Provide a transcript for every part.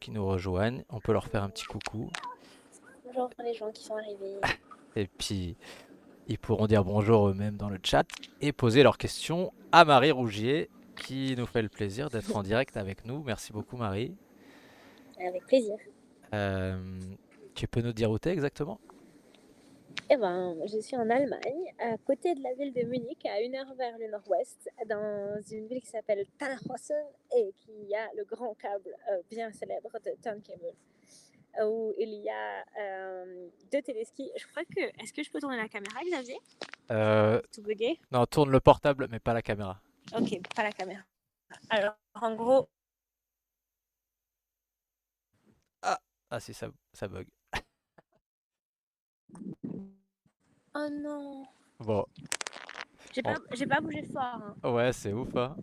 qui nous rejoignent. On peut leur faire un petit coucou. Bonjour les gens qui sont arrivés. Et puis, ils pourront dire bonjour eux-mêmes dans le chat et poser leurs questions à Marie Rougier, qui nous fait le plaisir d'être en direct avec nous. Merci beaucoup, Marie. Avec plaisir. Tu peux nous dire où t'es exactement? Eh ben, je suis en Allemagne, à côté de la ville de Munich, à 1 heure vers le nord-ouest, dans une ville qui s'appelle Tannhausen et qui a le grand câble bien célèbre de Turntable, où il y a 2 téléskis. Je crois que... Est-ce que je peux tourner la caméra, Xavier? Tout bugué? Non, tourne le portable, mais pas la caméra. Ok, pas la caméra. Alors, en gros... Ah si, ça bug. Oh non, Bon, j'ai pas bougé fort. Hein. ouais, c'est ouf, hein.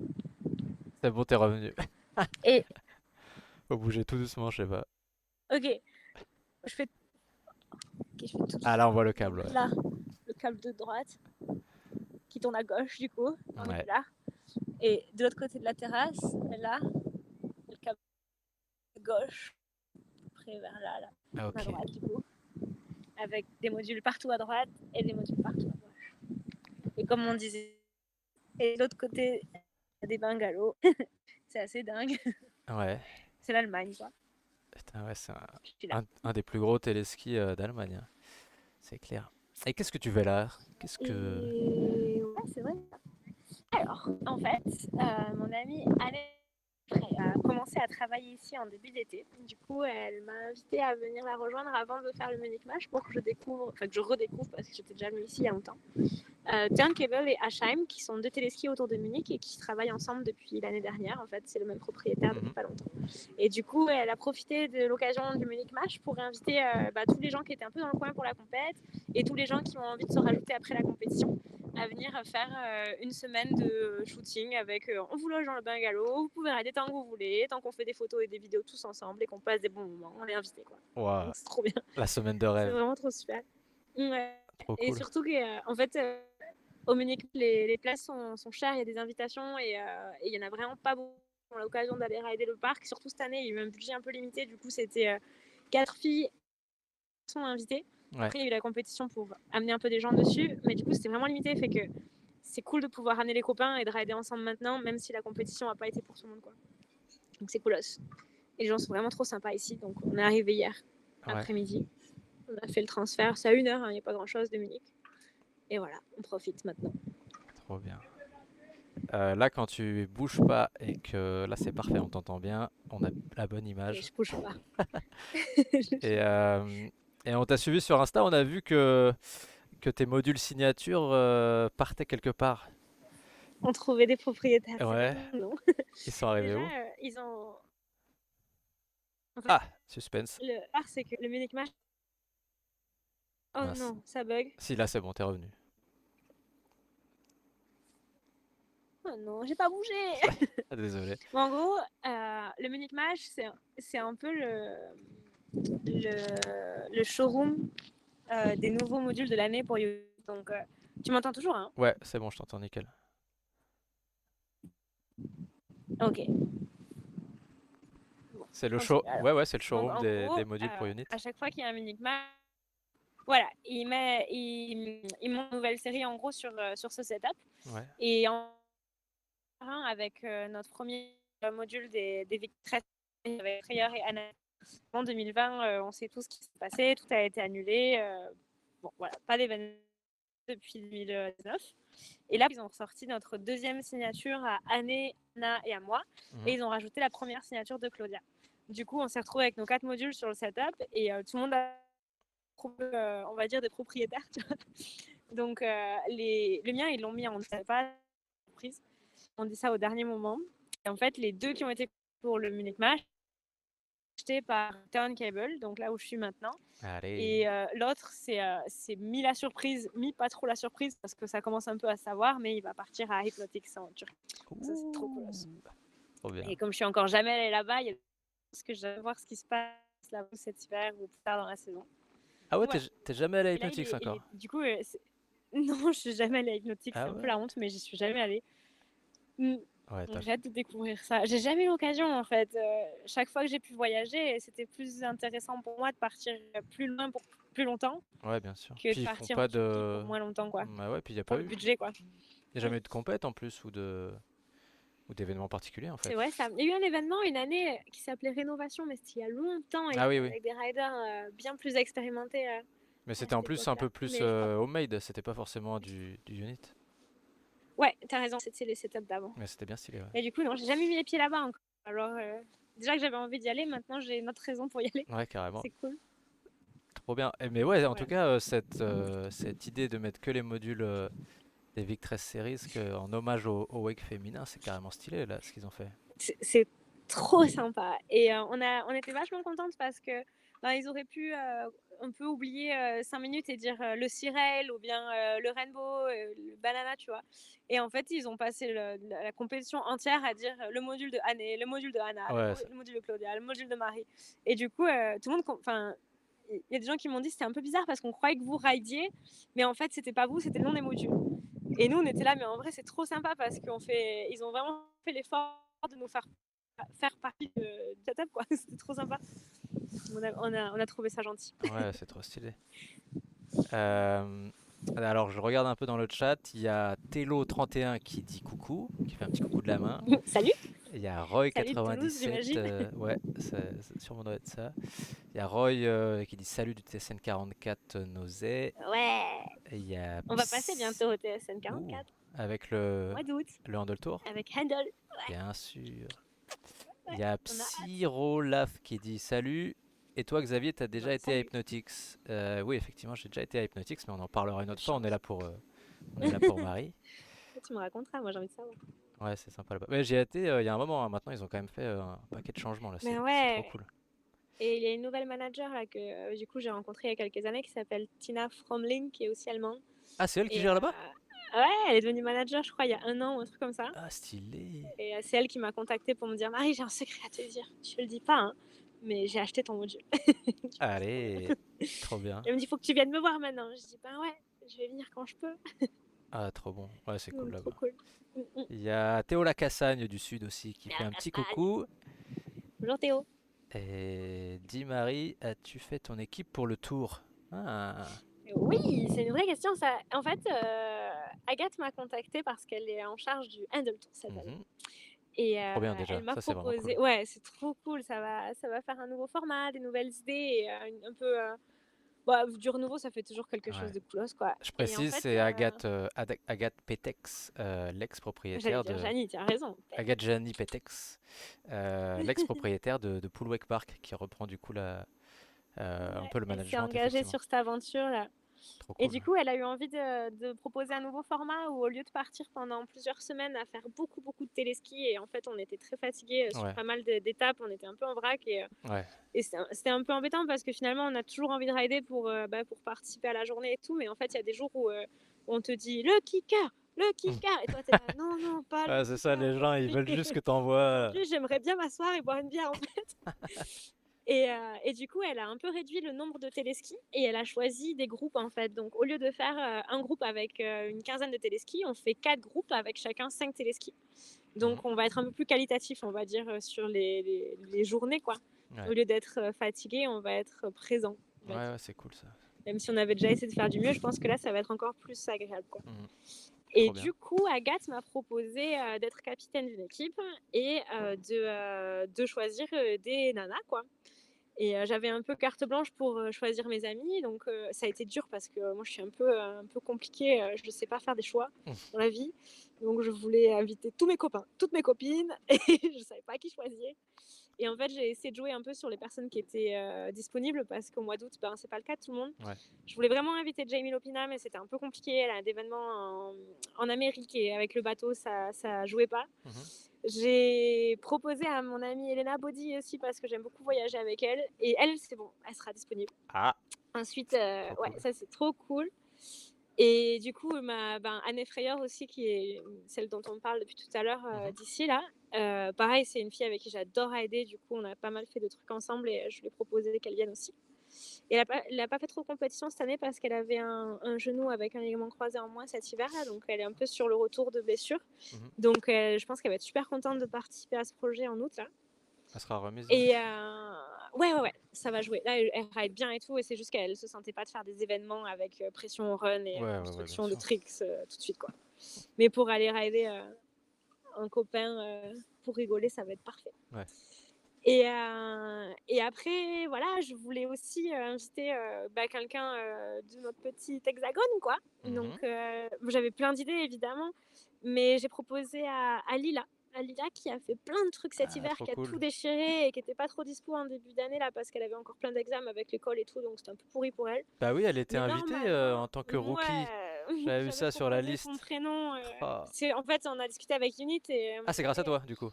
C'est bon, t'es revenu. Et, Faut bouger tout doucement, je sais pas. ok, je fais... ok, je fais tout Ah là, on doucement. voit le câble, Donc ouais. là, le câble de droite qui tourne à gauche, du coup, on Ouais. est là. Et de l'autre côté de la terrasse, là, le câble de gauche, après vers là, à Ok. droite, du coup, avec des modules partout à droite et des modules partout à gauche. Et comme on disait, et de l'autre côté, il y a des bungalows. C'est assez dingue. Ouais. C'est l'Allemagne, quoi. Putain, ouais, c'est Je suis là. un des plus gros téléskis d'Allemagne, hein. C'est clair. Et qu'est-ce que tu fais là? Qu'est-ce que... Et ouais, c'est vrai. Alors, en fait, mon amie Anne a commencé à travailler ici en début d'été. Du coup, elle m'a invité à venir la rejoindre avant de faire le Munich Match pour que je découvre, enfin que je redécouvre parce que j'étais déjà venue ici il y a longtemps. Turntable et Asheim, qui sont 2 téléskis autour de Munich et qui travaillent ensemble depuis l'année dernière. En fait, c'est le même propriétaire depuis pas longtemps. Et du coup, elle a profité de l'occasion du Munich Match pour inviter tous les gens qui étaient un peu dans le coin pour la compète et tous les gens qui ont envie de se rajouter après la compétition à venir faire une semaine de shooting avec on vous loge dans le bungalow, vous pouvez rester tant que vous voulez, tant qu'on fait des photos et des vidéos tous ensemble et qu'on passe des bons moments, on est invités quoi. Ouah, Donc c'est trop bien. la semaine de C'est rêve. vraiment trop super. Ouais. Trop Et cool. surtout que, en fait, au Munich, les places sont chères, il y a des invitations et il y en a vraiment pas beaucoup qui ont l'occasion d'aller rider le parc. Surtout cette année, il y a eu un budget un peu limité, du coup, c'était 4 filles qui sont invitées. Ouais. Après, il y a eu la compétition pour amener un peu des gens dessus, mais du coup, c'était vraiment limité, fait que c'est cool de pouvoir amener les copains et de rider ensemble maintenant, même si la compétition n'a pas été pour tout le monde, quoi. Donc c'est coolos. Et les gens sont vraiment trop sympas ici, donc on est arrivé hier après-midi. On a fait le transfert, c'est à 1 heure, il n'y a pas grand-chose de Munich. Et voilà, on profite maintenant. Trop bien. Là, quand tu bouges pas et que là, c'est parfait, on t'entend bien, on a la bonne Et image. je bouge pas. Et, euh, et on t'a suivi sur Insta, on a vu que tes modules signature partaient quelque part. On trouvait des propriétaires. Ouais, Non. ils sont arrivés Déjà, où? ils ont. En fait, Ah, suspense. le part, c'est que le Munich Match. Oh Mince. non, ça bug. Si, là, c'est bon, t'es revenu. Oh non, j'ai pas bougé. Ah, désolé. Bon, en gros, le Munich Match, c'est un peu le showroom des nouveaux modules de l'année pour You. Donc, tu m'entends toujours, hein? Ouais, c'est bon, je t'entends nickel. Ok. Bon, C'est le show. continue alors. Ouais, ouais, c'est le Donc, showroom en gros, des modules pour Unit. à chaque fois qu'il y a un Munich Match, voilà, il monte une nouvelle série en gros sur ce setup. Ouais. Et en avec notre premier module des victoires avec Freyer et Anna. En 2020, on sait tout ce qui s'est passé, tout a été annulé. Bon, voilà, pas d'événement depuis 2019. Et là, ils ont ressorti notre deuxième signature à Anne, Anna et à moi. Et ils ont rajouté la première signature de Claudia. Du coup, on s'est retrouvé avec nos 4 modules sur le setup et tout le monde a trouvé, on va dire, des propriétaires. Tu vois. Donc, le mien, ils l'ont mis en pas surprise. On dit ça au dernier moment. Et en fait, les 2 qui ont été pour le Munich Match, achetés par Turntable, donc là où je suis maintenant. Allez. Et l'autre, c'est mi la surprise, mi pas trop la surprise, parce que ça commence un peu à savoir, mais il va partir à Hypnotics en Turquie. Ça, c'est trop cool. Trop bien. Et comme je suis encore jamais allée là-bas, il y a ce que je vais voir ce qui se passe là-bas cet hiver ou plus tard dans la saison. Ah ouais, Ouais. t'es jamais allé à Et là, Hypnotics encore? du coup, non, je suis jamais allée à Hypnotics, Ah c'est un peu ouais? la honte, mais j'y suis jamais allée. Ouais, Donc j'ai hâte de découvrir ça. J'ai jamais eu l'occasion en fait. Chaque fois que j'ai pu voyager, c'était plus intéressant pour moi de partir plus loin pour plus longtemps ouais, bien sûr. que de Puis ils font partir en pas Turquie pour de. moins longtemps, quoi. Bah ouais, puis il y a Pour pas le eu. budget, quoi. Y a Mm. jamais eu de compète en plus ou d'événements particuliers en C'est fait. vrai, ça. Il y a eu un événement une année qui s'appelait Rénovation, mais c'était il y a longtemps et Ah oui, oui. avec des riders bien plus expérimentés Mais à c'était en cette plus un époque-là. peu plus Mais je crois. homemade, c'était pas forcément du unit. Ouais, t'as raison, c'était les setups d'avant. Mais c'était bien stylé, ouais. Et du coup, non, j'ai jamais mis les pieds là-bas encore. Alors, déjà que j'avais envie d'y aller, maintenant j'ai une autre raison pour y aller. Ouais, carrément. C'est cool. Trop bien. Mais ouais, en tout Ouais. cas, cette idée de mettre que les modules des Victress Series en hommage au wake féminin, c'est carrément stylé là, ce qu'ils ont fait. C'est trop sympa. Et on était vachement contentes parce que ils auraient pu un peu oublier 5 minutes et dire le Cyrel ou bien le Rainbow, le Banana, tu vois. Et en fait, ils ont passé la compétition entière à dire le module de Anne, le module de Anna, Ouais, le module de Claudia, le module de Marie. Et du coup, tout le monde. Enfin, il y a des gens qui m'ont dit que c'était un peu bizarre parce qu'on croyait que vous ridiez, mais en fait, c'était pas vous, c'était le nom des modules. Et nous, on était là, mais en vrai, c'est trop sympa parce ils ont vraiment fait l'effort de nous faire partie du setup, quoi. C'était trop sympa. On a trouvé ça gentil. ouais, c'est trop stylé. Euh, alors, je regarde un peu dans le chat. Il y a Tello31 qui dit coucou, qui fait un petit coucou de la main. Salut, Il y a salut de Toulouse, Roy97, j'imagine. ouais, sûrement doit être ça. Il y a Roy qui dit salut du TSN44 Nausée. Ouais, Et il y a on va passer bientôt au TSN Ouh, 44, avec au mois d'août, le Handle Tour, avec Handel. bien sûr. Il Ouais, y a on a hâte. Psyrolaf qui dit salut. Et toi, Xavier, t'as déjà été à Salut. Hypnotix? Oui, effectivement, j'ai déjà été à Hypnotix, mais on en parlera une La autre fois. chance. On est là pour Marie. Tu me raconteras, moi j'ai envie de savoir. Ouais, c'est sympa là-bas. Mais j'y ai été il y a un moment, hein. Maintenant, ils ont quand même fait un paquet de changements là. Mais C'est trop ouais, cool. et il y a une nouvelle manager là que du coup j'ai rencontrée il y a quelques années qui s'appelle Tina Fromling, qui est aussi allemande. Ah, c'est elle qui Et gère là-bas? ouais, elle est devenue manager, je crois, il y a un an ou un truc comme ça. Ah, stylé. Et c'est elle qui m'a contactée pour me dire Marie, j'ai un secret à te dire. Je le dis pas, hein, mais j'ai acheté ton module. Du coup, trop bien. Allez, trop bien. Elle me dit faut que tu viennes me voir maintenant. Je dis ben ouais, je vais venir quand je peux. Ah, trop bon. Ouais, c'est cool Donc, trop là-bas. cool. Mm, mm. Il y a Théo Lacassagne du Sud aussi qui fait La un petit castagne. coucou. Bonjour Théo. Et dis Marie, as-tu fait ton équipe pour le tour? Ah, Oui, c'est une vraie question. Ça. En fait, Agathe m'a contactée parce qu'elle est en charge du Handle Tour cette année. mhm. Et Trop bien elle déjà. m'a Ça, c'est vraiment cool. proposé. Ouais, c'est trop cool. Ça va faire un nouveau format, des nouvelles idées, et un peu. Bah, du renouveau, ça fait toujours quelque chose Ouais. de coolos, quoi. Je Et en précise, fait, c'est Agathe Petex, j'allais l'ex-propriétaire dire de. Janie, tu as raison. Agathe Jani Petex, l'ex-propriétaire de Poolweg Park, qui reprend du coup un Ouais, peu le elle s'est management, engagée effectivement. sur cette aventure-là. Trop Et cool. du coup, elle a eu envie de proposer un nouveau format où, au lieu de partir pendant plusieurs semaines à faire beaucoup, beaucoup de téléski, et en fait, on était très fatigués sur Ouais, pas mal d'étapes, on était un peu en vrac, ouais. et c'était un peu embêtant parce que finalement, on a toujours envie de rider pour participer à la journée et tout, mais en fait, il y a des jours où on te dit le kicker, et toi, t'es là, non, non, pas le Ouais, c'est ça, kicker les gens, ils aujourd'hui. veulent juste que t'envoies. Aujourd'hui, j'aimerais bien m'asseoir et boire une bière, en fait. Et du coup, elle a un peu réduit le nombre de téléskis et elle a choisi des groupes en fait. Donc, au lieu de faire un groupe avec une quinzaine de téléskis, on fait 4 groupes avec chacun 5 téléskis. Mhm. Donc, on va être un peu plus qualitatif, on va dire, sur les journées, quoi. Au Ouais, lieu d'être fatigué, on va être présent, on ouais, va dire. ouais, c'est cool ça. Même si on avait déjà essayé de faire du mieux, je pense que là, ça va être encore plus agréable, quoi. Mhm. Et Trop bien. du coup, Agathe m'a proposé d'être capitaine d'une équipe et de choisir des nanas, quoi. Et j'avais un peu carte blanche pour choisir mes amis. Donc ça a été dur parce que moi je suis un peu compliquée. Je ne sais pas faire des choix Mhm. dans la vie. Donc je voulais inviter tous mes copains, toutes mes copines. Et je ne savais pas qui choisir. Et en fait, j'ai essayé de jouer un peu sur les personnes qui étaient disponibles parce qu'au mois d'août, ben, c'est pas le cas de tout le monde. Ouais. Je voulais vraiment inviter Jamie Lopina, mais c'était un peu compliqué. Elle a un événement en Amérique et avec le bateau, ça jouait pas. Mhm. J'ai proposé à mon amie Elena Body aussi parce que j'aime beaucoup voyager avec elle. Et elle, c'est bon, elle sera disponible. Ah, Ensuite, trop ouais, cool. ça c'est trop cool. Et du coup, Anne Freyer aussi, qui est celle dont on parle depuis tout à l'heure Mhm. d'ici là. Pareil, c'est une fille avec qui j'adore aider. Du coup, on a pas mal fait de trucs ensemble et je lui ai proposé qu'elle vienne aussi. Et elle a pas fait trop de compétition cette année parce qu'elle avait un genou avec un ligament croisé en moins cet hiver-là, donc elle est un peu sur le retour de blessure. Mhm. Donc je pense qu'elle va être super contente de participer à ce projet en août là. Elle sera remise. Et ouais, ça va jouer. Là, elle ride bien et tout, et c'est juste qu'elle se sentait pas de faire des événements avec pression au run et Ouais, bien construction de sûr. tricks tout de suite, quoi. Mais pour aller rider un copain pour rigoler, ça va être parfait. Ouais. Et après, voilà, je voulais aussi inviter quelqu'un de notre petit hexagone, quoi. Donc, j'avais plein d'idées, évidemment, mais j'ai proposé à Lila qui a fait plein de trucs cet Ah, hiver, trop qui a cool. tout déchiré et qui était pas trop dispo en début d'année, là, parce qu'elle avait encore plein d'examens avec l'école et tout, donc c'était un peu pourri pour elle. Bah oui, elle était Mais invitée normalement, en tant que rookie. ouais, J'avais vu j'avais ça sur la proposé son liste. prénom. Ah, Parce qu'en fait, on a discuté avec Unit et Ah, c'est grâce à toi, du coup.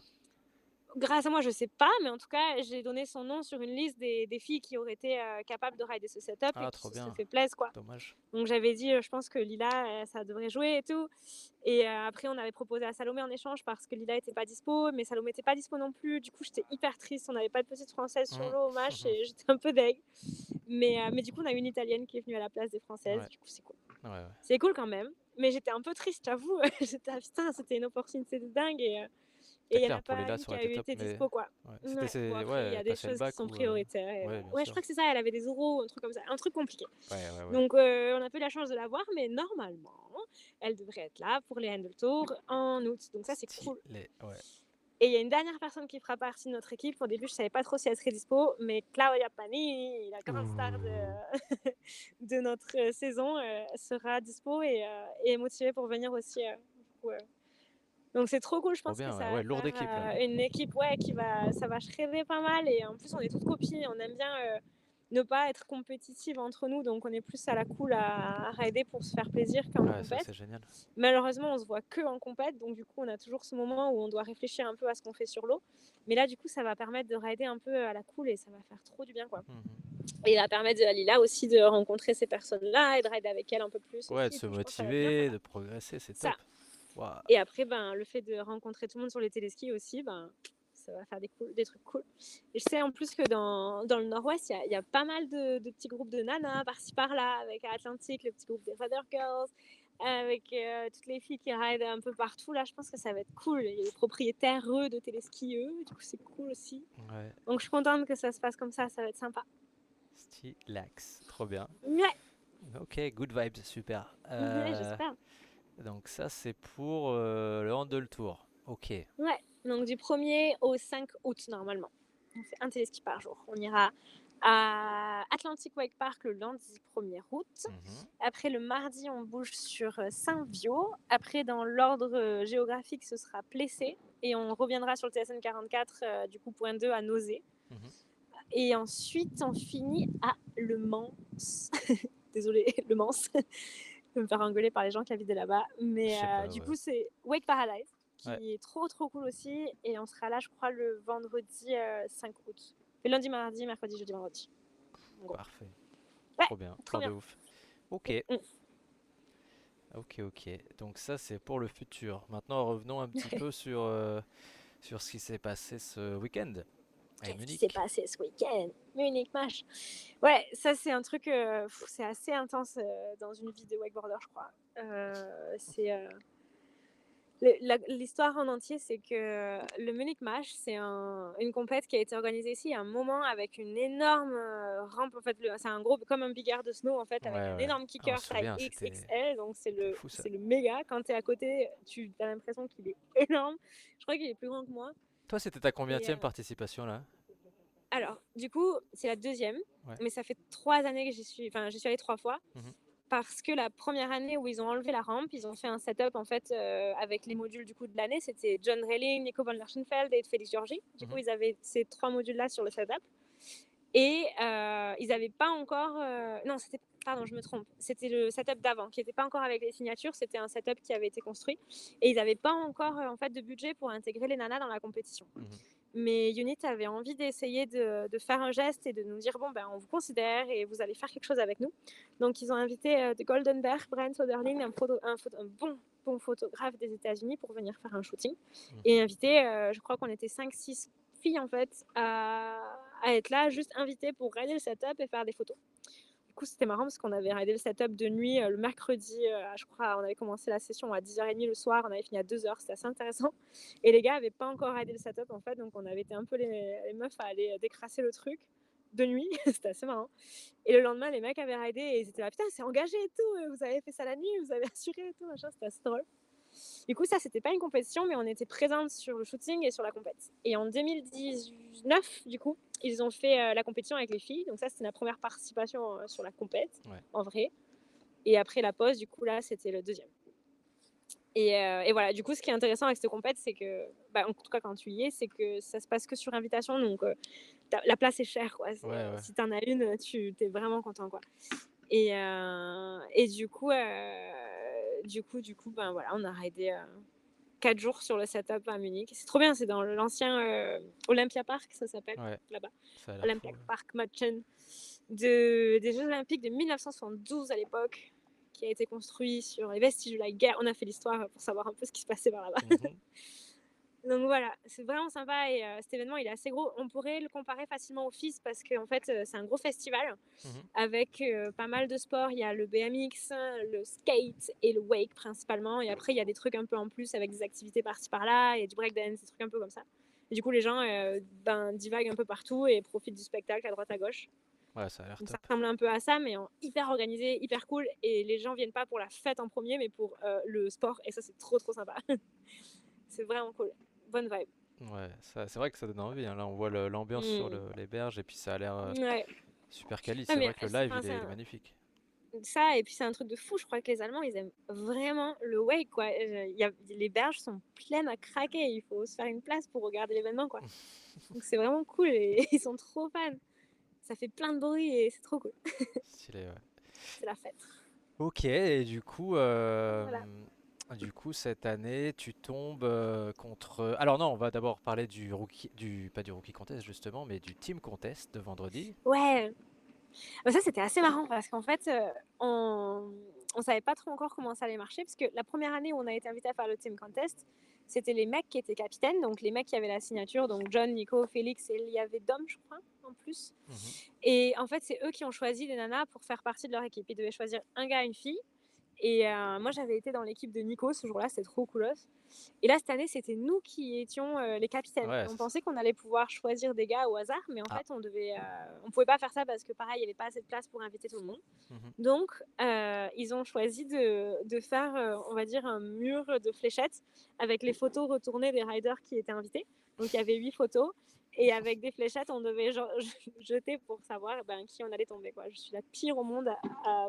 grâce à moi, je sais pas, mais en tout cas, j'ai donné son nom sur une liste des filles qui auraient été capables de rider ce setup et Ah, qui trop se seraient bien. fait plaisir, quoi. Dommage. Donc j'avais dit, je pense que Lila, ça devrait jouer et tout. Et après, on avait proposé à Salomé en échange parce que Lila était pas dispo, mais Salomé était pas dispo non plus. Du coup, j'étais hyper triste. On n'avait pas de petite française sur l'eau au match et j'étais un peu deg. Mais du coup, on a une italienne qui est venue à la place des françaises. Ouais, Du coup, c'est cool. ouais. C'est cool quand même. Mais j'étais un peu triste, j'avoue. J'étais, putain, c'était une opportunité de dingue. Et C'est il n'y en clair, a pour pas Lila, une ça qui aurait a été eu top, été mais dispo, quoi. ouais. Ouais. Bon, après, il y Ouais, a des passer le choses qui bac sont ou. prioritaires. Ouais, bien Ouais, je sûr. crois que c'est ça, elle avait des oraux, un truc comme ça. Un truc compliqué. Ouais. Donc, on a pas eu la chance de la voir, mais normalement, elle devrait être là pour les Handle Tour en août. Donc, ça, c'est cool. Stylé, ouais. Et il y a une dernière personne qui fera partie de notre équipe. Au début, je savais pas trop si elle serait dispo, mais Claudia Pani, la grande star de notre saison, sera dispo et est motivée pour venir aussi. Ouais. Donc c'est trop cool, je Trop pense que bien, ça ouais, va lourde faire équipe là. une équipe ça va shredder pas mal et en plus on est toutes copines, on aime bien ne pas être compétitive entre nous, donc on est plus à la cool à rider pour se faire plaisir qu'en Ouais, ça compète. c'est génial. Malheureusement on se voit que en compète, donc du coup on a toujours ce moment où on doit réfléchir un peu à ce qu'on fait sur l'eau, mais là du coup ça va permettre de rider un peu à la cool et ça va faire trop du bien, quoi. Et ça va permettre à Lila aussi de rencontrer ces personnes-là et de rider avec elles un peu plus Ouais, de aussi, se donc je pense que ça va être bien motiver, sympa. de progresser, c'est Ça. top. Wow. Et après, le fait de rencontrer tout le monde sur les téléskis aussi, ça va faire des trucs cool. Et je sais en plus que dans le nord-ouest, il y a pas mal de petits groupes de nanas par-ci par-là, avec Atlantique, le petit groupe des Feather Girls, avec toutes les filles qui rident un peu partout. Là, je pense que ça va être cool. Il y a les propriétaires, eux, de téléskis, eux. Du coup, c'est cool aussi. Ouais, Donc, je suis contente que ça se passe comme ça va être sympa. stylax. Trop bien. Ouais, Ok, good vibes, super. ouais, j'espère. Donc ça c'est pour le Handle Tour. Ok. Ouais, donc du 1er au 5 août normalement. On fait un téléski par jour. On ira à Atlantic Wake Park le lundi 1er août. Après le mardi, on bouge sur Saint-Vio. Après, dans l'ordre géographique, ce sera Plessé. Et on reviendra sur le TSN 44, du coup, point 2 à Nausée. Et ensuite, on finit à Le Mans. Désolée, Le Mans. Je vais me faire engueuler par les gens qui habitent là-bas. Mais du coup, c'est Wake Paradise qui est trop cool aussi. Et on sera là, je crois, le vendredi 5 août. Le lundi, mardi, mercredi, jeudi, vendredi. Parfait. Ouais, Trop bien, trop de ouf. Ok. Ok. Donc ça c'est pour le futur. Maintenant revenons un petit peu sur ce qui s'est passé ce week-end à Qu'est-ce qui Munich. s'est passé ce week-end? Munich Mash. Ouais, ça c'est un truc, c'est assez intense dans une vie de wakeboarder, je crois. C'est l'histoire en entier, c'est que le Munich Mash, c'est une compète qui a été organisée ici il y a un moment avec une énorme rampe. En fait, c'est un gros, comme un big air de snow en fait, avec un énorme Ah, on kicker se taille souvient, XXL. Donc c'était fou ça. c'est le méga. Quand tu es à côté, tu as l'impression qu'il est énorme. Je crois qu'il est plus grand que moi. Toi c'était ta Et combienième participation là? alors, du coup, c'est la deuxième, Ouais. mais ça fait 3 années que j'y suis allée 3 fois. Parce que la première année où ils ont enlevé la rampe, ils ont fait un setup en fait avec les modules du coup de l'année. C'était John Relling, Nico von Lerchenfeld et Félix Georgi. Du coup, ils avaient ces 3 modules-là sur le setup. Et ils n'avaient pas encore... non, pardon, je me trompe. C'était le setup d'avant qui n'était pas encore avec les signatures. C'était un setup qui avait été construit. Et ils n'avaient pas encore en fait de budget pour intégrer les nanas dans la compétition. Mais Unit avait envie d'essayer de faire un geste et de nous dire, bon, on vous considère et vous allez faire quelque chose avec nous. Donc, ils ont invité The Goldenberg, Brian Soderling, un bon photographe des États-Unis pour venir faire un shooting. Et invité, je crois qu'on était 5-6 filles, en fait, à à être là, juste invité pour rider le setup et faire des photos. Du coup, c'était marrant parce qu'on avait ridé le setup de nuit, le mercredi, je crois, on avait commencé la session à 10h30 le soir, on avait fini à 2h, c'était assez intéressant et les gars avaient pas encore ridé le setup, en fait, donc on avait été un peu les meufs à aller, décrasser le truc de nuit, c'était assez marrant et le lendemain, les mecs avaient ridé et ils étaient là: «Putain, c'est engagé et tout, vous avez fait ça la nuit, vous avez assuré et tout, machin», c'était assez drôle. Du coup, ça, c'était pas une compétition, mais on était présentes sur le shooting et sur la compète. Et en 2019, du coup, ils ont fait la compétition avec les filles. Donc ça, c'était la première participation sur la compète, Ouais. en vrai. Et après la pause, du coup, là, c'était le deuxième. Et voilà, du coup, ce qui est intéressant avec cette compète, c'est que, en tout cas, quand tu y es, c'est que ça se passe que sur invitation. Donc, la place est chère, quoi. Ouais. Si t'en as une, tu t'es vraiment content, quoi. Et du coup, voilà, on a raidé 4 jours sur le setup à Munich. C'est trop bien, c'est dans l'ancien Olympia Park, ça s'appelle, Ouais, là-bas. ça a l'air fou. Olympia Park Machen, des Jeux Olympiques de 1972 à l'époque, qui a été construit sur les vestiges de la guerre. On a fait l'histoire pour savoir un peu ce qui se passait par là-bas. Mhm. Donc voilà, c'est vraiment sympa et cet événement, il est assez gros. On pourrait le comparer facilement au FIS parce qu'en fait, c'est un gros festival Mhm. avec pas mal de sports. Il y a le BMX, le skate et le wake principalement. Et après, il y a des trucs un peu en plus avec des activités par-ci par-là et du breakdance, des trucs un peu comme ça. Et du coup, les gens divaguent un peu partout et profitent du spectacle à droite à gauche. Ouais, ça a l'air Donc ça top. ressemble un peu à ça, mais en hyper organisé, hyper cool. Et les gens viennent pas pour la fête en premier, mais pour le sport. Et ça, c'est trop, trop sympa. C'est vraiment cool. Bonne vibe. Ouais, c'est vrai que ça donne envie, hein. Là, on voit l'ambiance sur Mm. les berges et puis ça a l'air Ouais. super quali. Non, C'est mais vrai que le live, enfin, il est magnifique. ça, et puis c'est un truc de fou. Je crois que les Allemands, ils aiment vraiment le wake, quoi. Les berges sont pleines à craquer. Il faut se faire une place pour regarder l'événement, quoi. Donc c'est vraiment cool et ils sont trop fans. Ça fait plein de bruit et c'est trop cool. Stylé, ouais. C'est la fête. Ok, et du coup, Voilà. cette année, tu tombes contre. Alors non, on va d'abord parler du rookie, pas du rookie contest justement, mais du team contest de vendredi. Ouais, ça c'était assez marrant parce qu'en fait, on savait pas trop encore comment ça allait marcher parce que la première année où on a été invité à faire le team contest, c'était les mecs qui étaient capitaines, donc les mecs qui avaient la signature, donc John, Nico, Félix et il y avait Dom, je crois, en plus. Mhm. Et en fait, c'est eux qui ont choisi les nanas pour faire partie de leur équipe. Ils devaient choisir un gars, une fille. Et moi, j'avais été dans l'équipe de Nico ce jour-là, c'était trop coolos. Et là, cette année, c'était nous qui étions les capitaines. Ouais. Et on pensait qu'on allait pouvoir choisir des gars au hasard, mais en Ah. fait, on pouvait pas faire ça parce que pareil, il n'y avait pas assez de place pour inviter tout le monde. Mhm. Donc, ils ont choisi de faire, on va dire, un mur de fléchettes avec les photos retournées des riders qui étaient invités. Donc, il y avait 8 photos. Et avec des fléchettes, on devait jeter pour savoir qui on allait tomber, quoi. Je suis la pire au monde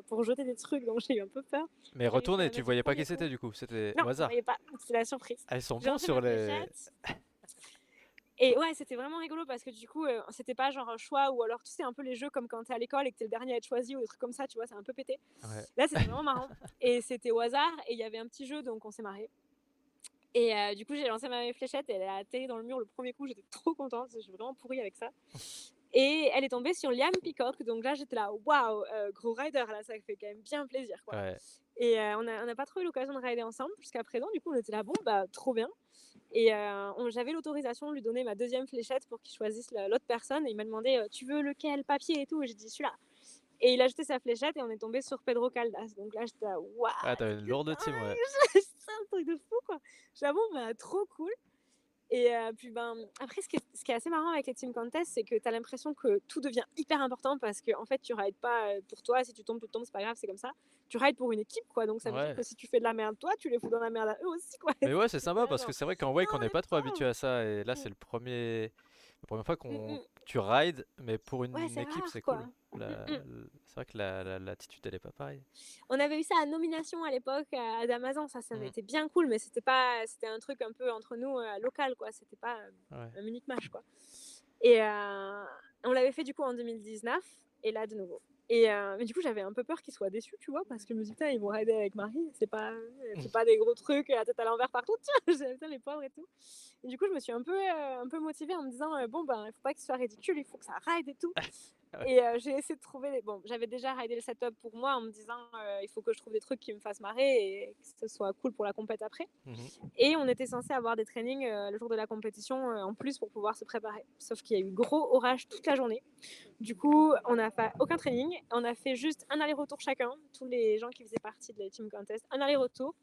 pour jeter des trucs, donc j'ai eu un peu peur. Mais J'ai réussi retourne à et la tu mettre du voyais pas qui premier coup. c'était du coup, c'était Non, au on hasard. voyait pas. C'est la surprise. Ah, ils sont J'ai bons lancé sur ma les. fléchette. Et ouais, c'était vraiment rigolo parce que du coup, c'était pas genre un choix ou alors tu sais, un peu les jeux comme quand t'es à l'école et que t'es le dernier à être choisi ou des trucs comme ça, tu vois, c'est un peu pété. Ouais. Là, c'était vraiment marrant. Et c'était au hasard et il y avait un petit jeu donc on s'est marré. Et du coup, j'ai lancé ma fléchette et elle a atterri dans le mur le premier coup. J'étais trop contente. Je suis vraiment pourrie avec ça. Et elle est tombée sur Liam Peacock. Donc là, j'étais là, waouh, gros rider. Là, ça fait quand même bien plaisir, quoi. Ouais. Et on a pas trop eu l'occasion de rider ensemble jusqu'à présent. Du coup, on était là, bon, trop bien. Et j'avais l'autorisation de lui donner ma deuxième fléchette pour qu'il choisisse l'autre personne. Et il m'a demandé, tu veux lequel, papier et tout. Et j'ai dit celui-là. Et il a jeté sa fléchette et on est tombé sur Pedro Caldas. Donc là, j'étais là, waouh, Ah, t'avais une c'est lourde team, ouais. c'est un truc de fou, quoi. J'avoue, trop cool. Et puis après, ce qui est assez marrant avec les team contests, c'est que tu as l'impression que tout devient hyper important parce que en fait, tu rides pas pour toi. Si tu tombes, tu tombes, c'est pas grave, c'est comme ça. Tu rides pour une équipe, quoi. Donc ça veut dire Ouais. que si tu fais de la merde, toi, tu les fous dans la merde à eux aussi, quoi. Mais ouais, c'est T'es sympa là, parce que genre, c'est vrai qu'en non, wake, on n'est les pas trop habitué pauvres. à ça. Et là, Mm, c'est la première fois mm, qu'on mm. tu rides, mais pour Ouais, une c'est équipe, c'est rare, quoi. cool. Mm, mm. C'est vrai que l'attitude, elle est pas pareille. On avait eu ça à nomination à l'époque à Damazan, ça avait Mm. été bien cool, mais c'était un truc un peu entre nous local, quoi. C'était pas Ouais. un unique match, quoi. Et on l'avait fait du coup en 2019 et là de nouveau. Mais du coup, j'avais un peu peur qu'ils soient déçus, tu vois, parce que je me dis, putain, ils vont rider avec Marie, elle fait pas des gros trucs, la tête à l'envers partout, tu vois, putain, les pauvres et tout. Et du coup, je me suis un peu motivée en me disant, bon, ben, il faut pas qu'il soit ridicule, il faut que ça ride et tout. Ouais. Et j'ai essayé de trouver Bon, j'avais déjà ridé le setup pour moi en me disant, il faut que je trouve des trucs qui me fassent marrer et que ce soit cool pour la compète après. Mhm. Et on était censé avoir des trainings le jour de la compétition en plus pour pouvoir se préparer. Sauf qu'il y a eu gros orage toute la journée. Du coup, on n'a fait aucun training. On a fait juste un aller-retour chacun, tous les gens qui faisaient partie de la team contest, un aller-retour.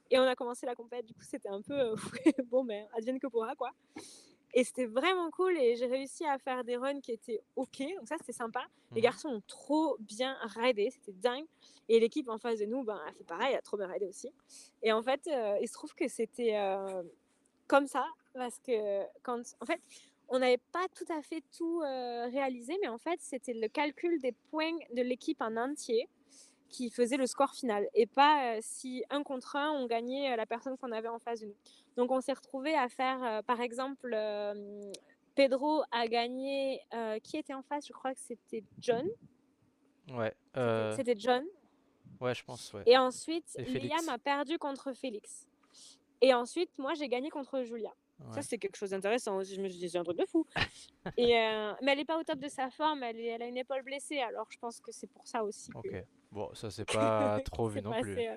Et on a commencé la compète. Du coup, c'était un peu bon, mais advienne que pourra, quoi. Et c'était vraiment cool et j'ai réussi à faire des runs qui étaient ok, donc ça c'était sympa. Les Mhm. garçons ont trop bien raidé, c'était dingue. Et l'équipe en face de nous, ben, elle fait pareil, elle a trop bien raidé aussi. Et en fait, il se trouve que c'était comme ça parce que en fait, on n'avait pas tout à fait tout réalisé, mais en fait, c'était le calcul des points de l'équipe en entier qui faisait le score final et pas si un contre un on gagnait la personne qu'on avait en face de nous. Donc on s'est retrouvé à faire par exemple Pedro a gagné qui était en face, je crois que c'était John. Ouais, C'était John. ouais, je pense, ouais. Et ensuite Et Liam Félix. a perdu contre Félix. Et ensuite moi j'ai gagné contre Julia. Ça Ouais. c'est quelque chose d'intéressant aussi, je me suis dit c'est un truc de fou. Mais elle n'est pas au top de sa forme, elle a une épaule blessée, alors je pense que c'est pour ça aussi que Ok. Bon, ça c'est pas trop vu c'est non plus. passé.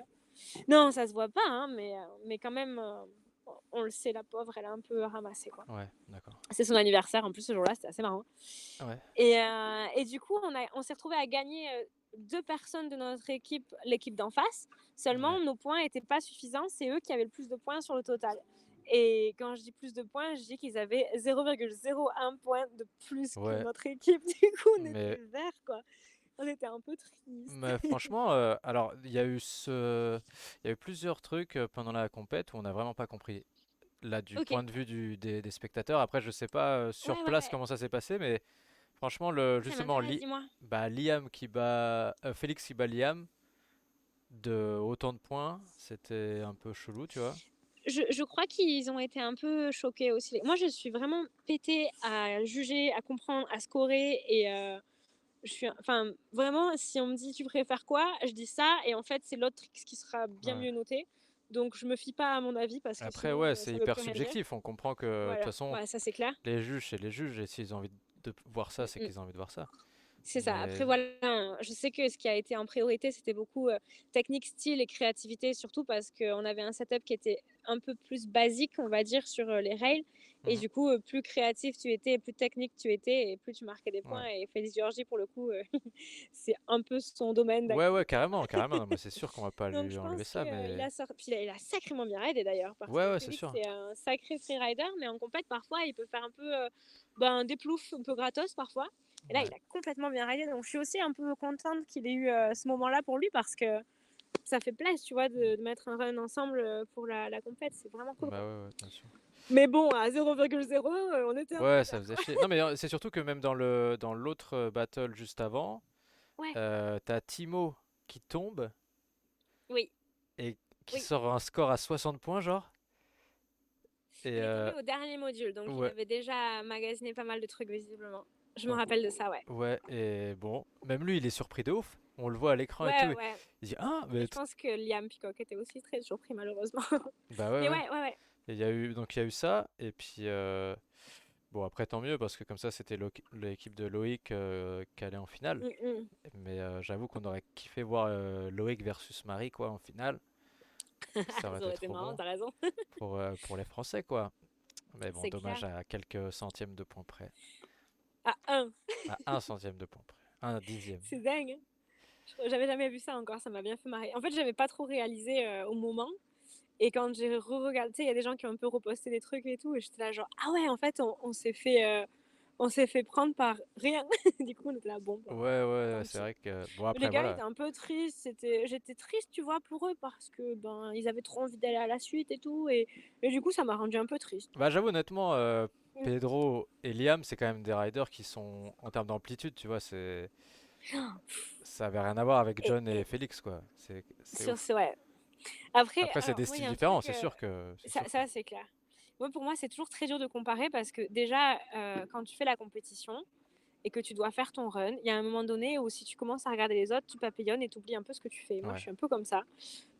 Non, ça se voit pas, hein, mais quand même, on le sait, la pauvre, elle a un peu ramassé, quoi. Ouais, d'accord. C'est son anniversaire, en plus, ce jour-là, c'était assez marrant. Ouais. Et du coup, on s'est retrouvé à gagner deux personnes de notre équipe, l'équipe d'en face. Ouais. Seulement, nos points n'étaient pas suffisants. C'est eux qui avaient le plus de points sur le total. Et quand je dis plus de points, je dis qu'ils avaient 0,01 point de plus que Ouais. notre équipe. Du coup, on était Mais, verts, quoi. On était un peu tristes. mais franchement, alors il y a eu plusieurs trucs pendant la compète où on n'a vraiment pas compris. Là, du Ok. point de vue des spectateurs. Après, je sais pas sur Ouais, place ouais. comment ça s'est passé, mais franchement, Ça justement, m'intéresse, dis-moi. Liam qui bat Félix qui bat Liam de autant de points, c'était un peu chelou, tu vois. Je crois qu'ils ont été un peu choqués aussi. Moi, je suis vraiment pétée à juger, à comprendre, à scorer. Enfin, vraiment, si on me dit tu préfères quoi, je dis ça. Et en fait, c'est l'autre qui sera bien Ouais. mieux noté. Donc, je me fie pas à mon avis parce que Après, sinon, ouais, c'est ça veut hyper plus rien dire. subjectif. On comprend que de toute Voilà, façon, ouais, ça c'est clair. les juges, c'est les juges, et s'ils ont envie de voir ça, c'est Mm, mm. qu'ils ont envie de voir ça. C'est ça. Après, Mais voilà, je sais que ce qui a été en priorité, c'était beaucoup technique, style et créativité, surtout parce qu'on avait un setup qui était un peu plus basique, on va dire, sur les rails. Et mhm, du coup, plus créatif tu étais, plus technique tu étais, et plus tu marquais des ouais. points. Et Félix Georgie, pour le coup, c'est un peu son domaine Ouais, ouais, d'activité. carrément, carrément. Non, mais c'est sûr qu'on va pas Donc, lui je enlever pense ça, qu'il mais a sorti. Puis il a sacrément bien raidé d'ailleurs, parce ouais, que ouais, c'est Félix, sûr. c'est un sacré freerider, mais en compète, parfois, il peut faire un peu des ploufs un peu gratos parfois. Et là, Ouais. il a complètement bien raidé. Donc, je suis aussi un peu contente qu'il ait eu ce moment-là pour lui, parce que ça fait plaisir, tu vois, de mettre un run ensemble pour la compète. C'est vraiment cool, Bah quoi. ouais, ouais, bien sûr. Mais bon, à 0,0, on était un peu Ouais, ça verts, faisait quoi. chier. Non, mais c'est surtout que même dans l'autre battle juste avant, Ouais, t'as Timo qui tombe oui, et qui oui. sort un score à 60 points, genre. Et Il est tombé au dernier module, donc il ouais, avait déjà magasiné pas mal de trucs, visiblement. Je me donc rappelle de ça, ouais. ouais, et bon, même lui, il est surpris de ouf. On le voit à l'écran et tout. Ouais, ouais. Il dit ah, Et je pense que Liam Peacock était aussi très surpris, malheureusement. bah ouais, Mais ouais. ouais, ouais, ouais. Et il y a eu ça et puis bon après tant mieux parce que comme ça c'était l'équipe de Loïc qui allait en finale. Mm, mm. Mais j'avoue qu'on aurait kiffé voir Loïc versus Marie quoi en finale. Ça aurait Ça été aurait été trop marrant, bon t'as raison. pour les Français quoi. Mais bon, C'est clair. dommage à quelques centièmes de points près. À un. À un centième de point près. Un dixième. C'est dingue. J'avais jamais vu ça encore, ça m'a bien fait marrer. En fait, j'avais pas trop réalisé au moment. Et quand j'ai re-regardé, tu sais, il y a des gens qui ont un peu reposté des trucs et tout. Et j'étais là, genre, ah ouais, en fait, on s'est fait prendre par rien. Du coup, on était là, bon, Ouais, bah, ouais, tant c'est pis. vrai que bon Les après gars étaient voilà. un peu tristes. J'étais triste, tu vois, pour eux parce que ben ils avaient trop envie d'aller à la suite et tout. Et du coup, ça m'a rendu un peu triste. Bah j'avoue honnêtement Mm. Pedro et Liam c'est quand même des riders qui sont en termes d'amplitude tu vois ça avait rien à voir avec Et, John et et Félix quoi. C'est sur ouf. ce, ouais. Après, Après, c'est alors des moi, il y styles a un différents, truc, c'est sûr que. ça c'est clair. Moi, pour moi, c'est toujours très dur de comparer parce que déjà, quand tu fais la compétition, et que tu dois faire ton run, il y a un moment donné où si tu commences à regarder les autres, tu papillonnes et tu oublies un peu ce que tu fais. Moi, je Ouais, suis un peu comme ça.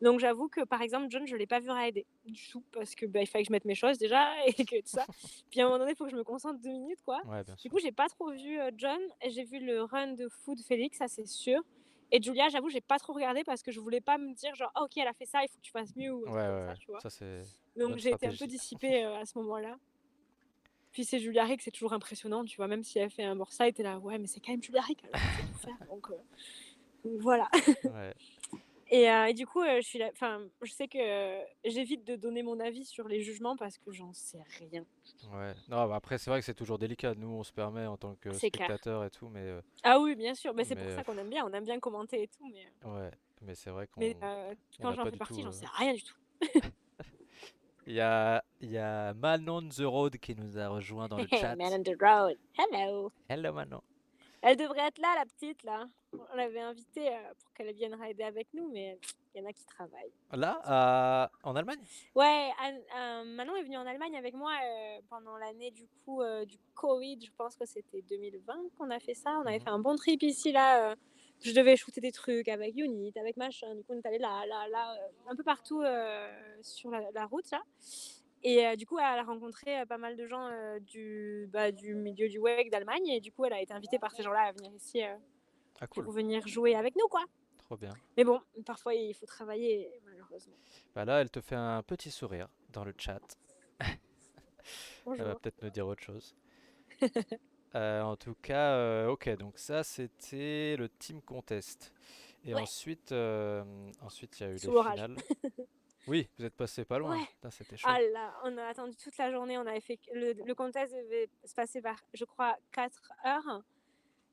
Donc j'avoue que, par exemple, John, je l'ai pas vu rider du tout parce que, il fallait que je mette mes choses déjà et que tout ça. Puis à un moment donné, il faut que je me concentre 2 minutes, quoi. ouais, bien Du sûr. coup, j'ai pas trop vu, John. J'ai vu le run de fou de Félix, ça c'est sûr. Et Julia, j'avoue, j'ai pas trop regardé parce que je voulais pas me dire genre: «Ah OK, elle a fait ça, il faut que tu fasses mieux» ou un Ouais, truc comme ouais, ça, ouais. tu vois? Ça, c'est Donc bonne j'ai été un peu stratégie. dissipée, à ce moment-là. Puis c'est Julia Rick, c'est toujours impressionnant, tu vois? Même si elle fait un morceau, tu es là: «Ouais, mais c'est quand même Julia Rick, elle sait tout faire», donc voilà. Ouais, Et du coup, je suis là enfin, je sais que j'évite de donner mon avis sur les jugements parce que j'en sais rien. ouais. Non, bah, après, c'est vrai que c'est toujours délicat. Nous, on se permet en tant que C'est clair. spectateur et tout, Ah oui, bien sûr, mais c'est pour mais ça qu'on aime bien, on aime bien commenter et tout, ouais, mais c'est vrai mais on quand n'a j'en pas fais du partie, tout. j'en sais rien du tout. Il y a Manon The Road qui nous a rejoint dans le Man chat. on the road, hello! Hello Manon. Elle devrait être là, la petite, là. On l'avait invitée, pour qu'elle vienne rider avec nous, mais il y en a qui travaillent. Là, en Allemagne? Ouais, Manon est venue en Allemagne avec moi, pendant l'année du coup, du covid. Je pense que c'était 2020 qu'on a fait ça. On avait Mhm. fait un bon trip ici, là, je devais shooter des trucs avec Unit, avec machin. Du coup, on est allés là, là, là, un peu partout, sur la route, là. Et du coup, elle a rencontré, pas mal de gens, du milieu du WEG d'Allemagne et du coup, elle a été invitée par ces gens-là à venir ici, Ah pour cool, venir jouer avec nous, quoi. trop bien. Mais bon, parfois, il faut travailler, malheureusement. Bah là, elle te fait un petit sourire dans le chat. Elle va Bonjour. peut-être nous dire autre chose. En tout cas, ok, donc ça c'était le team contest. Et Ouais, ensuite il y a eu les sous l'orage. finales. Oui, vous êtes passé pas loin. Ouais. Putain, c'était chaud. Ah là, on a attendu toute la journée. On avait fait le contest devait se passer par, je crois, 4 heures.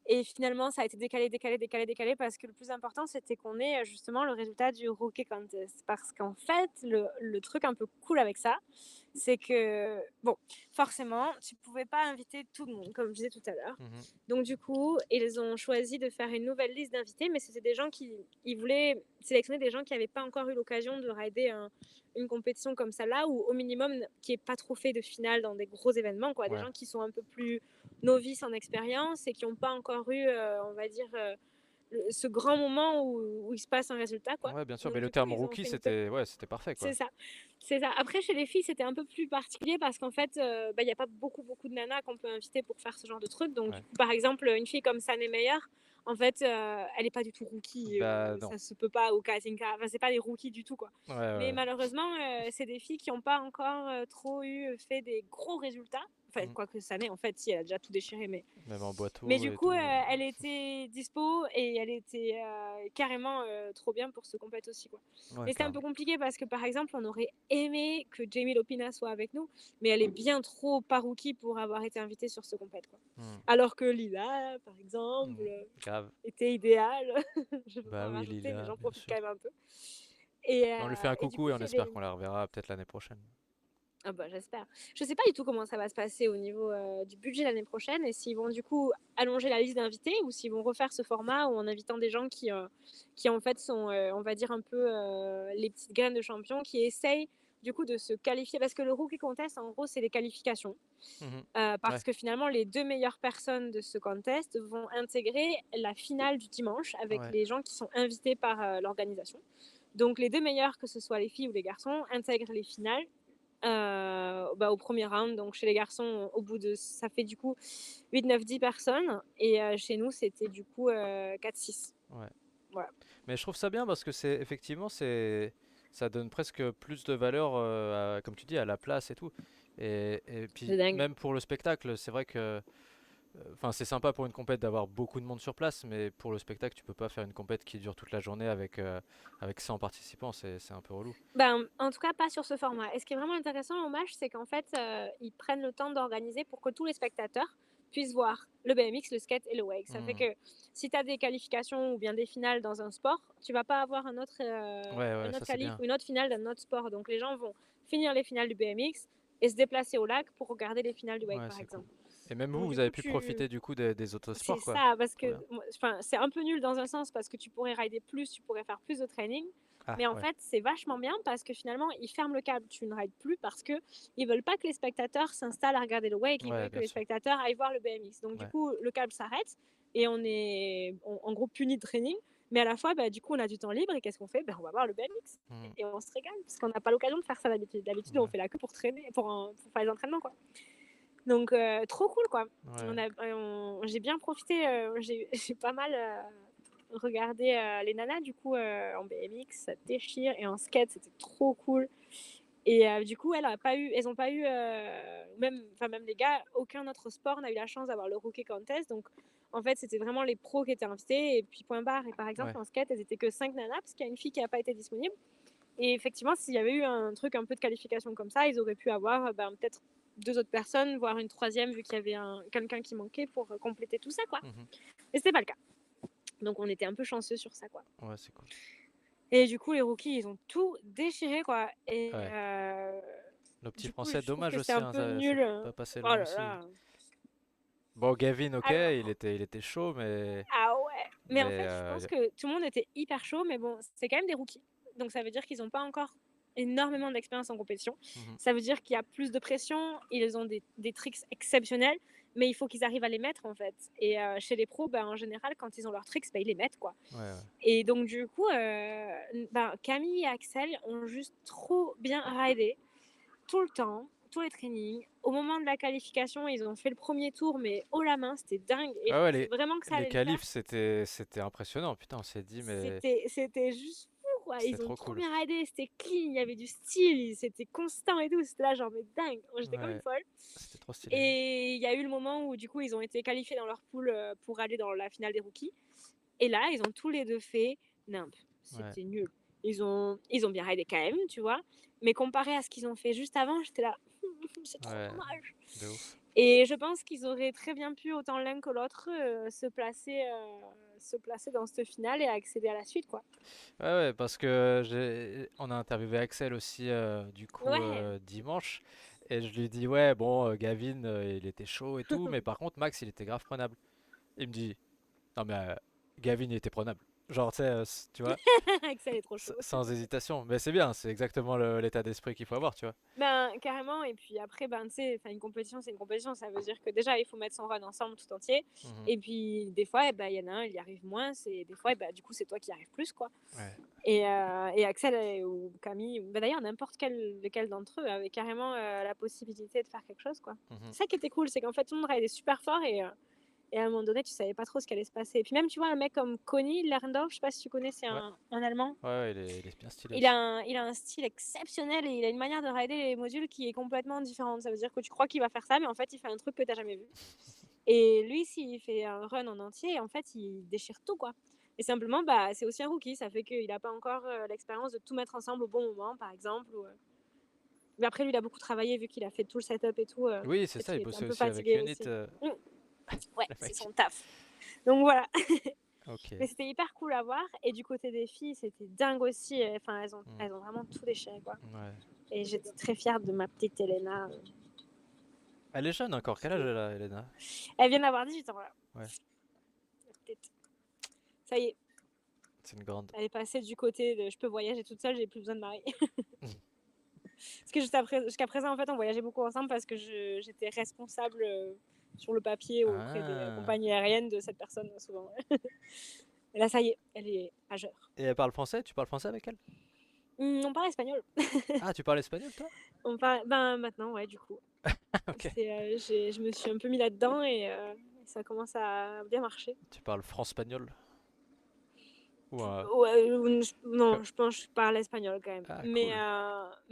Et finalement, ça a été décalé, décalé, décalé, décalé parce que le plus important, c'était qu'on ait justement le résultat du Rookie Contest. Parce qu'en fait, le truc un peu cool avec ça, c'est que, bon, forcément, tu pouvais pas inviter tout le monde, comme je disais tout à l'heure. Mhm. Donc, du coup, ils ont choisi de faire une nouvelle liste d'invités, mais c'était des gens ils voulaient sélectionner des gens qui n'avaient pas encore eu l'occasion de rider une compétition comme celle-là, ou au minimum, qui n'aient pas trop fait de finale dans des gros événements, quoi. Des Ouais. gens qui sont un peu plus novices en expérience et qui n'ont pas encore eu, on va dire, ce grand moment où il se passe un résultat, quoi. Ouais, bien sûr, mais Donc, le du coup, terme ils ont rookie, fait une c'était parfait c'est quoi. ça, c'est ça. Après, chez les filles, c'était un peu plus particulier parce qu'en fait, il y a pas beaucoup, beaucoup de nanas qu'on peut inviter pour faire ce genre de truc. Donc, du Ouais. coup, par exemple, une fille comme Sané Meyer, en fait, elle est pas du tout rookie. Bah non. Ça se peut pas, ou Katinka. Enfin, c'est pas des rookies du tout, quoi. Ouais, Mais ouais. malheureusement, c'est des filles qui n'ont pas encore trop fait des gros résultats. Enfin, Mhm. quoique Sané, en fait, si, elle a déjà tout déchiré, Même en mais boiteau du et coup, tout. elle était dispo et elle était carrément trop bien pour ce compète aussi, quoi. Ouais, Mais c'était un peu carrément. compliqué parce que, par exemple, on aurait aimé que Jamie Lopina soit avec nous, mais elle est bien trop parouki pour avoir été invitée sur ce compète, quoi. Mhm. Alors que Lila, par exemple, Mhm. Grave. était idéale. Je ne veux Bah pas en oui, rajouter, mais Lila, j'en bien profite quand sûr. même un peu. Et, On lui fait un du coucou coup, et on c'est espère les... qu'on la reverra peut-être l'année prochaine. Ah bah, j'espère. Je sais pas du tout comment ça va se passer au niveau du budget l'année prochaine et s'ils vont du coup allonger la liste d'invités ou s'ils vont refaire ce format ou en invitant des gens qui en fait sont, on va dire un peu les petites graines de champions qui essayent du coup de se qualifier parce que le rookie contest en gros c'est les qualifications. Mhm. Parce Ouais, que finalement les deux meilleures personnes de ce contest vont intégrer la finale du dimanche avec ouais, les gens qui sont invités par l'organisation. Donc les deux meilleurs, que ce soit les filles ou les garçons, intègrent les finales au premier round. Donc chez les garçons, au bout de ça fait du coup 8, 9, 10 personnes. Et chez nous, c'était du coup 4, 6. ouais. Voilà. Mais je trouve ça bien parce que c'est effectivement ça donne presque plus de valeur, comme tu dis, à la place et tout. Et C'est puis dingue. même pour le spectacle, c'est vrai que, enfin, c'est sympa pour une compète d'avoir beaucoup de monde sur place, mais pour le spectacle, tu peux pas faire une compète qui dure toute la journée avec 100 participants, c'est un peu relou. Ben, en tout cas, pas sur ce format. Et ce qui est vraiment intéressant au match, c'est qu'en fait, ils prennent le temps d'organiser pour que tous les spectateurs puissent voir le BMX, le skate et le wake. Ça fait Hmm. que si tu as des qualifications ou bien des finales dans un sport, tu vas pas avoir Ouais, ouais, un ça autre c'est qualif bien. ou une autre finale d'un autre sport. Donc les gens vont finir les finales du BMX et se déplacer au lac pour regarder les finales du wake, Ouais, par c'est cool. exemple. Et même vous, Donc vous du avez coup, pu profiter du coup des autres c'est sports, quoi. ça, parce Trop que bien. c'est un peu nul dans un sens parce que tu pourrais rider plus, tu pourrais faire plus de training. Ah, Mais en ouais. fait, c'est vachement bien parce que finalement, ils ferment le câble. Tu ne rides plus parce que ils veulent pas que les spectateurs s'installent à regarder le wake. Ils Ouais, veulent que bien les sûr. spectateurs aillent voir le BMX. Donc du Ouais. coup, le câble s'arrête et on est en gros puni de training. Mais à la fois, bah, du coup, on a du temps libre et qu'est-ce qu'on fait? Ben, on va voir le BMX Mhm. et on se régale parce qu'on n'a pas l'occasion de faire ça d'habitude. D'habitude, on Ouais. fait la queue pour traîner, pour faire les entraînements, quoi. Donc, trop cool, quoi. Ouais. J'ai bien profité. J'ai pas mal regardé les nanas, du coup, en BMX, ça déchire. Et en skate, c'était trop cool. Et du coup, elles ont pas eu, même les gars, aucun autre sport n'a eu la chance d'avoir le rookie contest. Donc, en fait, c'était vraiment les pros qui étaient invités. Et puis, point barre. Et par exemple, Ouais. en skate, elles étaient que 5 nanas parce qu'il y a une fille qui n'a pas été disponible. Et effectivement, s'il y avait eu un truc un peu de qualification comme ça, ils auraient pu avoir peut-être 2 autres personnes, voire une troisième, vu qu'il y avait quelqu'un qui manquait pour compléter tout ça, quoi. Mhm. Et c'était pas le cas. Donc on était un peu chanceux sur ça, quoi. Ouais, c'est cool. Et du coup, les rookies, ils ont tout déchiré, quoi. Et Ouais. Nos petits du coup, Français, je trouve dommage que c'était aussi, un hein, peu ça nul. peut pas passer Oh loin là aussi. là. Bon, Gavin, ok, Alors, il était chaud, ah ouais. Mais en mais fait, je pense que tout le monde était hyper chaud, mais bon, c'est quand même des rookies. Donc ça veut dire qu'ils n'ont pas encore énormément d'expérience en compétition. mhm. Ça veut dire qu'il y a plus de pression, ils ont des tricks exceptionnels, mais il faut qu'ils arrivent à les mettre en fait. Et chez les pros, en général, quand ils ont leurs tricks, ils les mettent quoi. Ouais, ouais. Et donc du coup, Camille et Axel ont juste trop bien ridé tout le temps, tous les trainings. Au moment de la qualification, ils ont fait le premier tour, mais haut la main, c'était dingue. Et je Ah ouais, pensais vraiment que ça les allait le faire. qualifs, c'était impressionnant. Putain, on s'est dit, mais C'était juste fou, quoi. c'était Ils ont trop trop cool. bien ridé, c'était clean, il y avait du style, c'était constant et tout. C'était là, genre, mais dingue. J'étais comme une Ouais, folle. c'était trop stylé. Et il y a eu le moment où, du coup, ils ont été qualifiés dans leur poule pour aller dans la finale des rookies. Et là, ils ont tous les deux fait nimp. Ouais, C'était nul. Ils ont bien ridé quand même, tu vois. Mais comparé à ce qu'ils ont fait juste avant, j'étais là, c'est trop ouais, dommage. de ouf. Et je pense qu'ils auraient très bien pu, autant l'un que l'autre, se placer dans cette finale et accéder à la suite, quoi. Ouais, ouais, parce que on a interviewé Axel aussi, du coup, Ouais, dimanche. Et je lui dis, ouais, bon, Gavin, il était chaud et tout, mais par contre, Max, il était grave prenable. Il me dit, non, mais Gavin, il était prenable. Genre, tu sais, tu vois, Axel est trop chaud. sans hésitation. Mais c'est bien, c'est exactement l'état d'esprit qu'il faut avoir, tu vois. Carrément. Et puis après, tu sais, une compétition, c'est une compétition. Ça veut dire que déjà, il faut mettre son run ensemble tout entier. Mhm. Et puis, des fois, il y en a un, il y arrive moins. Et des fois, du coup, c'est toi qui y arrives plus, quoi. Ouais. Et Axel ou Camille, ou d'ailleurs, n'importe lequel d'entre eux avait carrément la possibilité de faire quelque chose, quoi. Mhm. C'est ça qui était cool, c'est qu'en fait, tout le monde était super fort et à un moment donné, tu savais pas trop ce qui allait se passer. Et puis même, tu vois, un mec comme Conny Lerndorf, je sais pas si tu connais, c'est Ouais, un Allemand. ouais, ouais, il est bien stylé Il a, aussi. il a un style exceptionnel et il a une manière de rider les modules qui est complètement différente. Ça veut dire que tu crois qu'il va faire ça, mais en fait, il fait un truc que tu n'as jamais vu. Et lui, s'il fait un run en entier, en fait, il déchire tout, quoi. Et simplement, c'est aussi un rookie. Ça fait qu'il n'a pas encore l'expérience de tout mettre ensemble au bon moment, par exemple. Mais après, lui, il a beaucoup travaillé vu qu'il a fait tout le setup et tout. Oui, c'est ça, Peut-être il qu'il était un bossait peu aussi avec fatigué Unit, aussi. Ouais, le c'est mec. son taf. Donc voilà. Ok. Mais c'était hyper cool à voir. Et du côté des filles, c'était dingue aussi. Enfin, Mm. elles ont vraiment tout déchiré, quoi. Ouais. Et j'étais très fière de ma petite Elena. Elle est jeune encore, quel âge elle a, Elena? Elle vient d'avoir 18 ans, là. Ouais, Ça y est, c'est une grande. elle est passée du côté de je peux voyager toute seule, j'ai plus besoin de mari. Parce que jusqu'à présent, en fait, on voyageait beaucoup ensemble parce que j'étais responsable sur le papier auprès des Ah. compagnies aériennes de cette personne, souvent. Et là, ça y est, elle est majeure. Et elle parle français? Tu parles français avec elle? On parle espagnol. Ah, tu parles espagnol, toi? On parle, maintenant, ouais, du coup. Ok. Je me suis un peu mis là-dedans et ça commence à bien marcher. Tu parles france-espagnol? Ou Ouais, non, co- je pense que je parle espagnol quand même. Ah, Mais,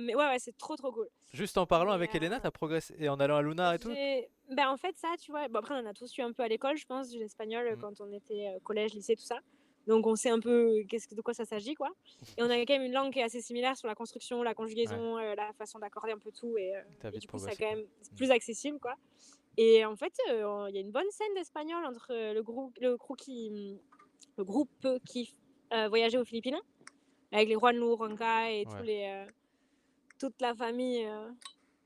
cool. ouais, c'est trop trop cool. Juste en parlant Mais avec Elena, t'as progressé? Et en allant à Luna et tout? en fait, ça, tu vois, bon, après, on en a tous eu un peu à l'école, je pense, de l'espagnol Mm. quand on était collège, lycée, tout ça. Donc, on sait un peu de quoi ça s'agit, quoi. Et on a quand même une langue qui est assez similaire sur la construction, la Ouais, conjugaison, la façon d'accorder un peu tout. t'as Et vite du coup, ça, progressé, quand quoi. même, c'est Mm. plus accessible, quoi. Et en fait, il y a une bonne scène d'espagnol entre le groupe qui voyageait aux Philippines, avec les Juan Ronca et Ouais. toute la famille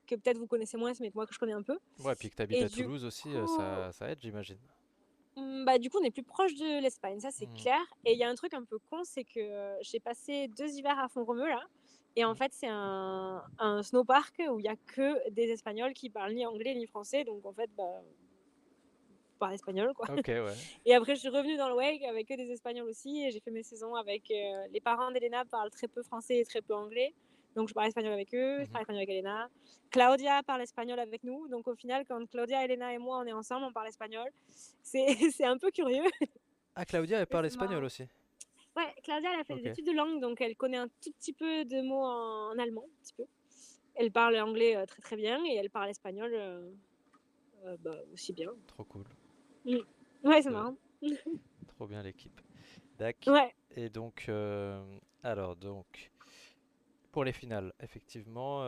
que peut-être vous connaissez moins, mais que moi que je connais un peu. Ouais, puis que t'habites Et à du Toulouse aussi, coup, ça aide, j'imagine. Bah, du coup, on est plus proche de l'Espagne, ça c'est Mhm. clair. Et il y a un truc un peu con, c'est que j'ai passé 2 hivers à Font-Romeu là. Et en Mhm. fait, c'est un snowpark où il y a que des Espagnols qui parlent ni anglais ni français. Donc en fait, bah, je parle espagnol quoi. Ok, ouais. Et après, je suis revenue dans le wake avec que des Espagnols aussi. Et j'ai fait mes saisons avec les parents d'Elena parlent très peu français et très peu anglais. Donc je parle espagnol avec eux, je Mhm. parle espagnol avec Elena. Claudia parle espagnol avec nous. Donc au final, quand Claudia, Elena et moi, on est ensemble, on parle espagnol. C'est c'est un peu curieux, Ah, Claudia, elle mais parle c'est espagnol marrant. aussi. Ouais, Claudia, elle a fait des Ok, études de langue, donc elle connaît un tout petit peu de mots en allemand, un petit peu. Elle parle anglais très très bien et elle parle espagnol bah, aussi bien. trop cool. Mm. Ouais, c'est C'est marrant. trop bien l'équipe. Dac. Ouais. Et donc, alors, donc, pour les finales, effectivement,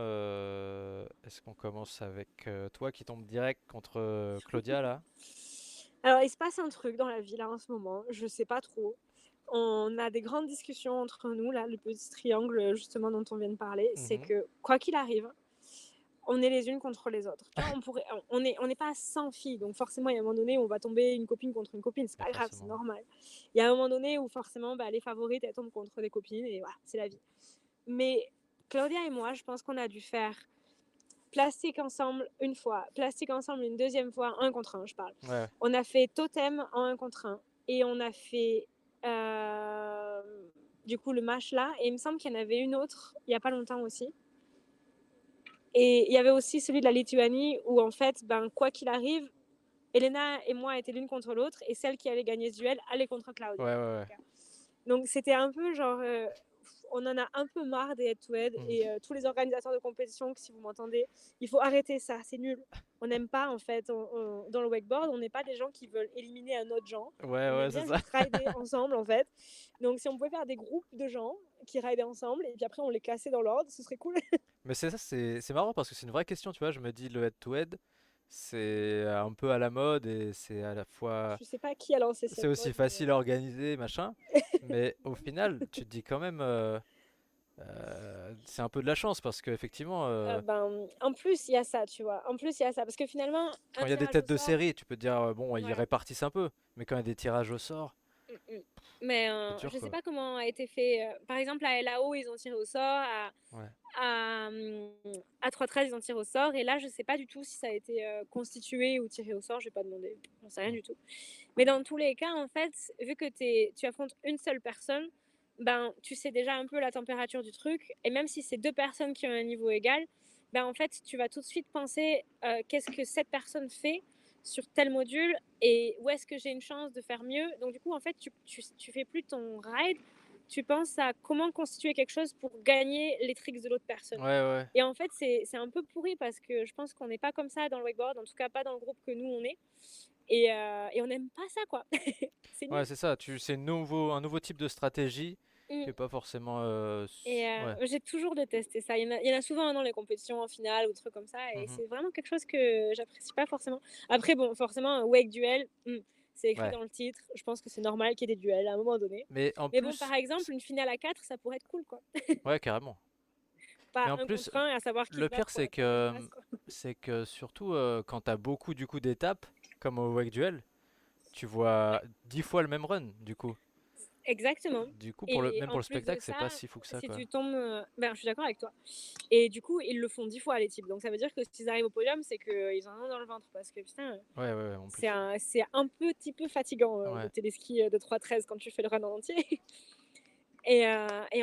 est-ce qu'on commence avec toi qui tombe direct contre Claudia là? Alors, il se passe un truc dans la vie là en ce moment, je sais pas trop. On a des grandes discussions entre nous, là, le petit triangle justement dont on vient de parler. C'est Mhm. que quoi qu'il arrive, on est les unes contre les autres. Tu vois, on n'est pas 100 filles, donc forcément, il y a un moment donné où on va tomber une copine contre une copine. C'est Et pas grave, c'est forcément. normal. Il y a un moment donné où forcément, bah, les favorites, elles tombent contre des copines et voilà, c'est la vie. Mais Claudia et moi, je pense qu'on a dû faire plastique ensemble une fois, plastique ensemble une deuxième fois, un contre un, je parle. Ouais, ouais. On a fait totem en un contre un et on a fait euh, du coup le match là. Et il me semble qu'il y en avait une autre il y a pas longtemps aussi. Et il y avait aussi celui de la Lituanie où en fait, ben, quoi qu'il arrive, Elena et moi étaient l'une contre l'autre et celle qui allait gagner ce duel allait contre Ouais, Claudia. ouais, ouais. Donc c'était un peu genre, on en a un peu marre des head-to-head et Mhm. tous les organisateurs de compétition, si vous m'entendez, il faut arrêter ça, c'est nul. On n'aime pas en fait, dans le wakeboard, on n'est pas des gens qui veulent éliminer un autre genre. Ouais, On ouais, aime c'est bien ça. juste rider ensemble en fait. Donc si on pouvait faire des groupes de gens qui ridaient ensemble et puis après on les classait dans l'ordre, ce serait cool. Mais c'est ça, c'est marrant parce que c'est une vraie question, tu vois. Je me dis, le head-to-head, c'est un peu à la mode et c'est à la fois. Je sais pas qui a lancé C'est cette aussi mode, mais facile à organiser, machin. Mais au final, tu te dis quand même. C'est un peu de la chance parce qu'effectivement, ben, en plus il y a ça, tu vois. En plus il y a ça parce que finalement quand un il y a des tirage au têtes de sort, série, tu peux te dire, bon, ils voilà. répartissent un peu. Mais quand il y a des tirages au sort, Mm, mm. Mais c'est dur je sais quoi. pas comment a été fait. Par exemple, à LAO, ils ont tiré au sort. Ouais. À, hum, à 3-13, ils ont tiré au sort. Et là, je sais pas du tout si ça a été constitué ou tiré au sort. Je vais pas demander. J'en sais rien Mm. du tout. Mais dans tous les cas, en fait, vu que tu affrontes une seule personne, ben, tu sais déjà un peu la température du truc. Et même si c'est deux personnes qui ont un niveau égal, ben, en fait, tu vas tout de suite penser qu'est-ce que cette personne fait sur tel module et où est-ce que j'ai une chance de faire mieux. Donc, du coup, en fait, tu fais plus ton ride, tu penses à comment constituer quelque chose pour gagner les tricks de l'autre Ouais, personne. ouais. Et en fait, c'est un peu pourri parce que je pense qu'on n'est pas comme ça dans le wakeboard, en tout cas pas dans le groupe que nous on est. Et on n'aime pas ça, quoi. C'est Ouais, nul. c'est ça. C'est un nouveau type de stratégie qui Mm. est pas forcément. Et Ouais. j'ai toujours détesté ça. Il y en a souvent dans les compétitions en finale ou trucs comme ça. Et Mhm. c'est vraiment quelque chose que j'apprécie pas forcément. Après, bon, forcément, un wake duel, c'est écrit Ouais. dans le titre. Je pense que c'est normal qu'il y ait des duels à un moment donné. Mais en Mais bon, par plus, exemple, une finale à 4 ça pourrait être cool, quoi. ouais, carrément. Mais Pas en un plus, contre un à savoir qui le se bat, pire, quoi. Ça m'intéresse, quoi. c'est que surtout quand t'as beaucoup du coup d'étapes, comme au Wake Duel, tu vois 10 fois le même run, du coup. Exactement. Du coup, Et même pour en le plus de spectacle, c'est pas ça, si fou que ça, si quoi. tu tombes. Ben, je suis d'accord avec toi. Et du coup, ils le font 10 fois, les types. Donc ça veut dire que s'ils arrivent au podium, c'est qu'ils en ont dans le ventre. Parce que putain, Ouais, ouais, ouais, en c'est plus. un petit peu fatigant le Ouais. téléski de 3-13 quand tu fais le run en entier. Et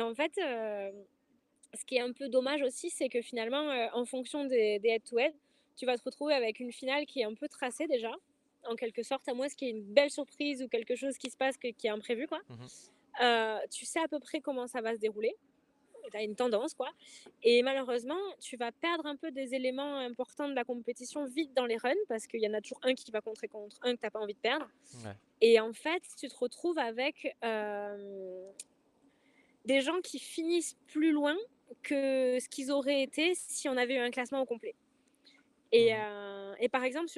en fait, ce qui est un peu dommage aussi, c'est que finalement, en fonction des head-to-head, tu vas te retrouver avec une finale qui est un peu tracée déjà, en quelque sorte, à moins qu'il y ait une belle surprise ou quelque chose qui se passe qui est imprévu, quoi. Mhm. Tu sais à peu près comment ça va se dérouler. Tu as une tendance, quoi. Et malheureusement, tu vas perdre un peu des éléments importants de la compétition vite dans les runs parce qu'il y en a toujours un qui va contrer contre un que tu n'as pas envie de perdre. Ouais. Et en fait, tu te retrouves avec des gens qui finissent plus loin que ce qu'ils auraient été si on avait eu un classement au complet. Mhm. Et par exemple,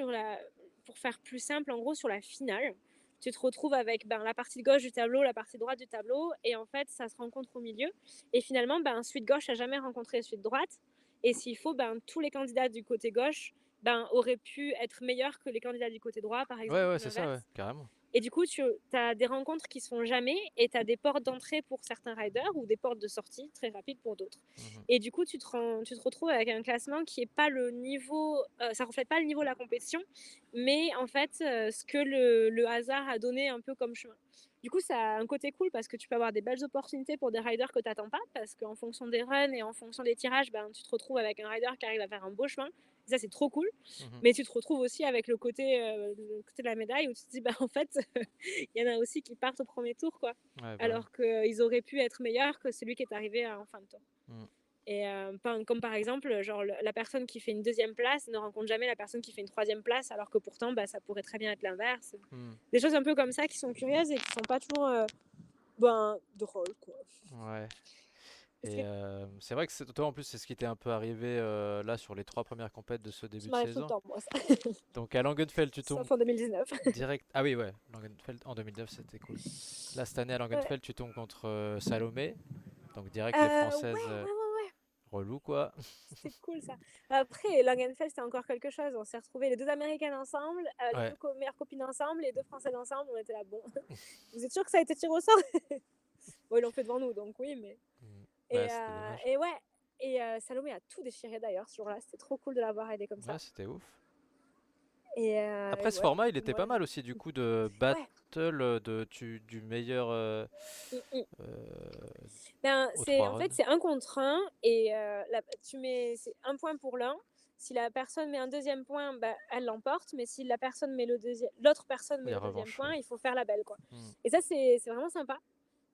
pour faire plus simple, en gros, sur la finale, tu te retrouves avec la partie gauche du tableau, la partie droite du tableau, et en fait, ça se rencontre au milieu. Et finalement, suite gauche n'a jamais rencontré suite droite. Et s'il faut, tous les candidats du côté gauche auraient pu être meilleurs que les candidats du côté droit, par Ouais, exemple, ouais, ou c'est ça, ouais, l'inverse. carrément. Et du coup, tu as des rencontres qui se font jamais et tu as des portes d'entrée pour certains riders ou des portes de sortie très rapides pour d'autres. Mhm. Et du coup, tu te retrouves avec un classement qui est pas le niveau, ça reflète pas le niveau de la compétition, mais en fait, ce que le hasard a donné un peu comme chemin. Du coup, ça a un côté cool parce que tu peux avoir des belles opportunités pour des riders que tu n'attends pas parce qu'en fonction des runs et en fonction des tirages, ben, tu te retrouves avec un rider qui arrive à faire un beau chemin. Et ça, c'est trop cool. Mhm. Mais tu te retrouves aussi avec le côté de la médaille où tu te dis, bah, en fait, il y en a aussi qui partent au premier tour, quoi. Ouais, bah ouais. Alors qu'ils auraient pu être meilleurs que celui qui est arrivé en fin de tour. Mm. Et comme par exemple, genre la personne qui fait une deuxième place ne rencontre jamais la personne qui fait une troisième place, alors que pourtant, bah, ça pourrait très bien être l'inverse. Mm. Des choses un peu comme ça qui sont curieuses et qui sont pas toujours drôles, quoi. Ouais. Est-ce Et que c'est vrai que toi en plus c'est ce qui t'est un peu arrivé là sur les 3 premières compètes de ce ça début de m'arrive tout le saison. temps, moi, ça. Donc à Langenfeld tu tombes Sauf en 2019. direct. Ah oui ouais, Langenfeld en 2009 c'était cool. Là cette année à Ouais. Langenfeld tu tombes contre Salomé. Donc direct les Françaises Ouais. relou quoi. C'était cool ça. Après, Langenfeld, c'était encore quelque chose. On s'est retrouvés les deux Américaines ensemble, les Ouais. deux meilleures copines ensemble, les deux Françaises ensemble. On était là, bon. Vous êtes sûr que ça a été tiré au sort? Bon, ils l'ont fait devant nous, donc oui, mais. Mm. Ouais c'était dommage. Et ouais. Et Salomé a tout déchiré d'ailleurs ce jour-là. C'était trop cool de l'avoir aidé comme Ouais ça. c'était ouf. Et Après ce ouais, format il était moi. pas mal aussi du coup de Ouais. battle du meilleur Mm, mm. euh, Ben, aux trois en fait, runs. c'est un contre un et c'est un point pour l'un. Si la personne met un deuxième point, bah, elle l'emporte. Mais si la personne met l'autre personne Il met y a le deuxième revanche point, ouais. il faut faire la belle, quoi. Mm. Et ça, c'est vraiment sympa.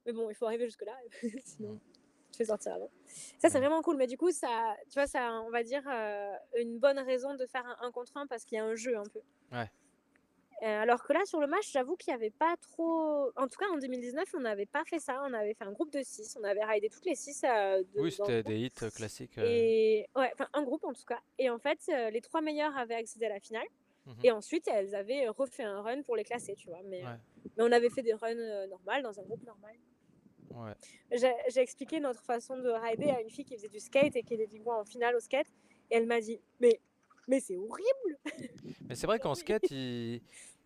Mais bon, il faut arriver jusque-là, Mm. sinon tu fais sortir avant. Ça, c'est Ouais. vraiment cool. Mais du coup, ça, tu vois, ça, on va dire, une bonne raison de faire un contre un parce qu'il y a un jeu un peu. Ouais. Alors que là, sur le match, j'avoue qu'il n'y avait pas trop. En tout cas, en 2019, on n'avait pas fait ça. On avait fait un groupe de 6. On avait raidé toutes les 6 Oui dans le c'était groupe. des hits classiques. Et ouais, enfin, un groupe en tout cas. Et en fait, les 3 meilleurs avaient accédé à la finale. Mhm. Et ensuite, elles avaient refait un run pour les classer, tu vois. Ouais. Mais on avait fait des runs normales dans un groupe normal. Ouais. J'ai expliqué notre façon de rider à une fille qui faisait du skate et qui était du coup en finale au skate. Et elle m'a dit, mais c'est horrible. Mais c'est vrai Genre, qu'en oui. skate,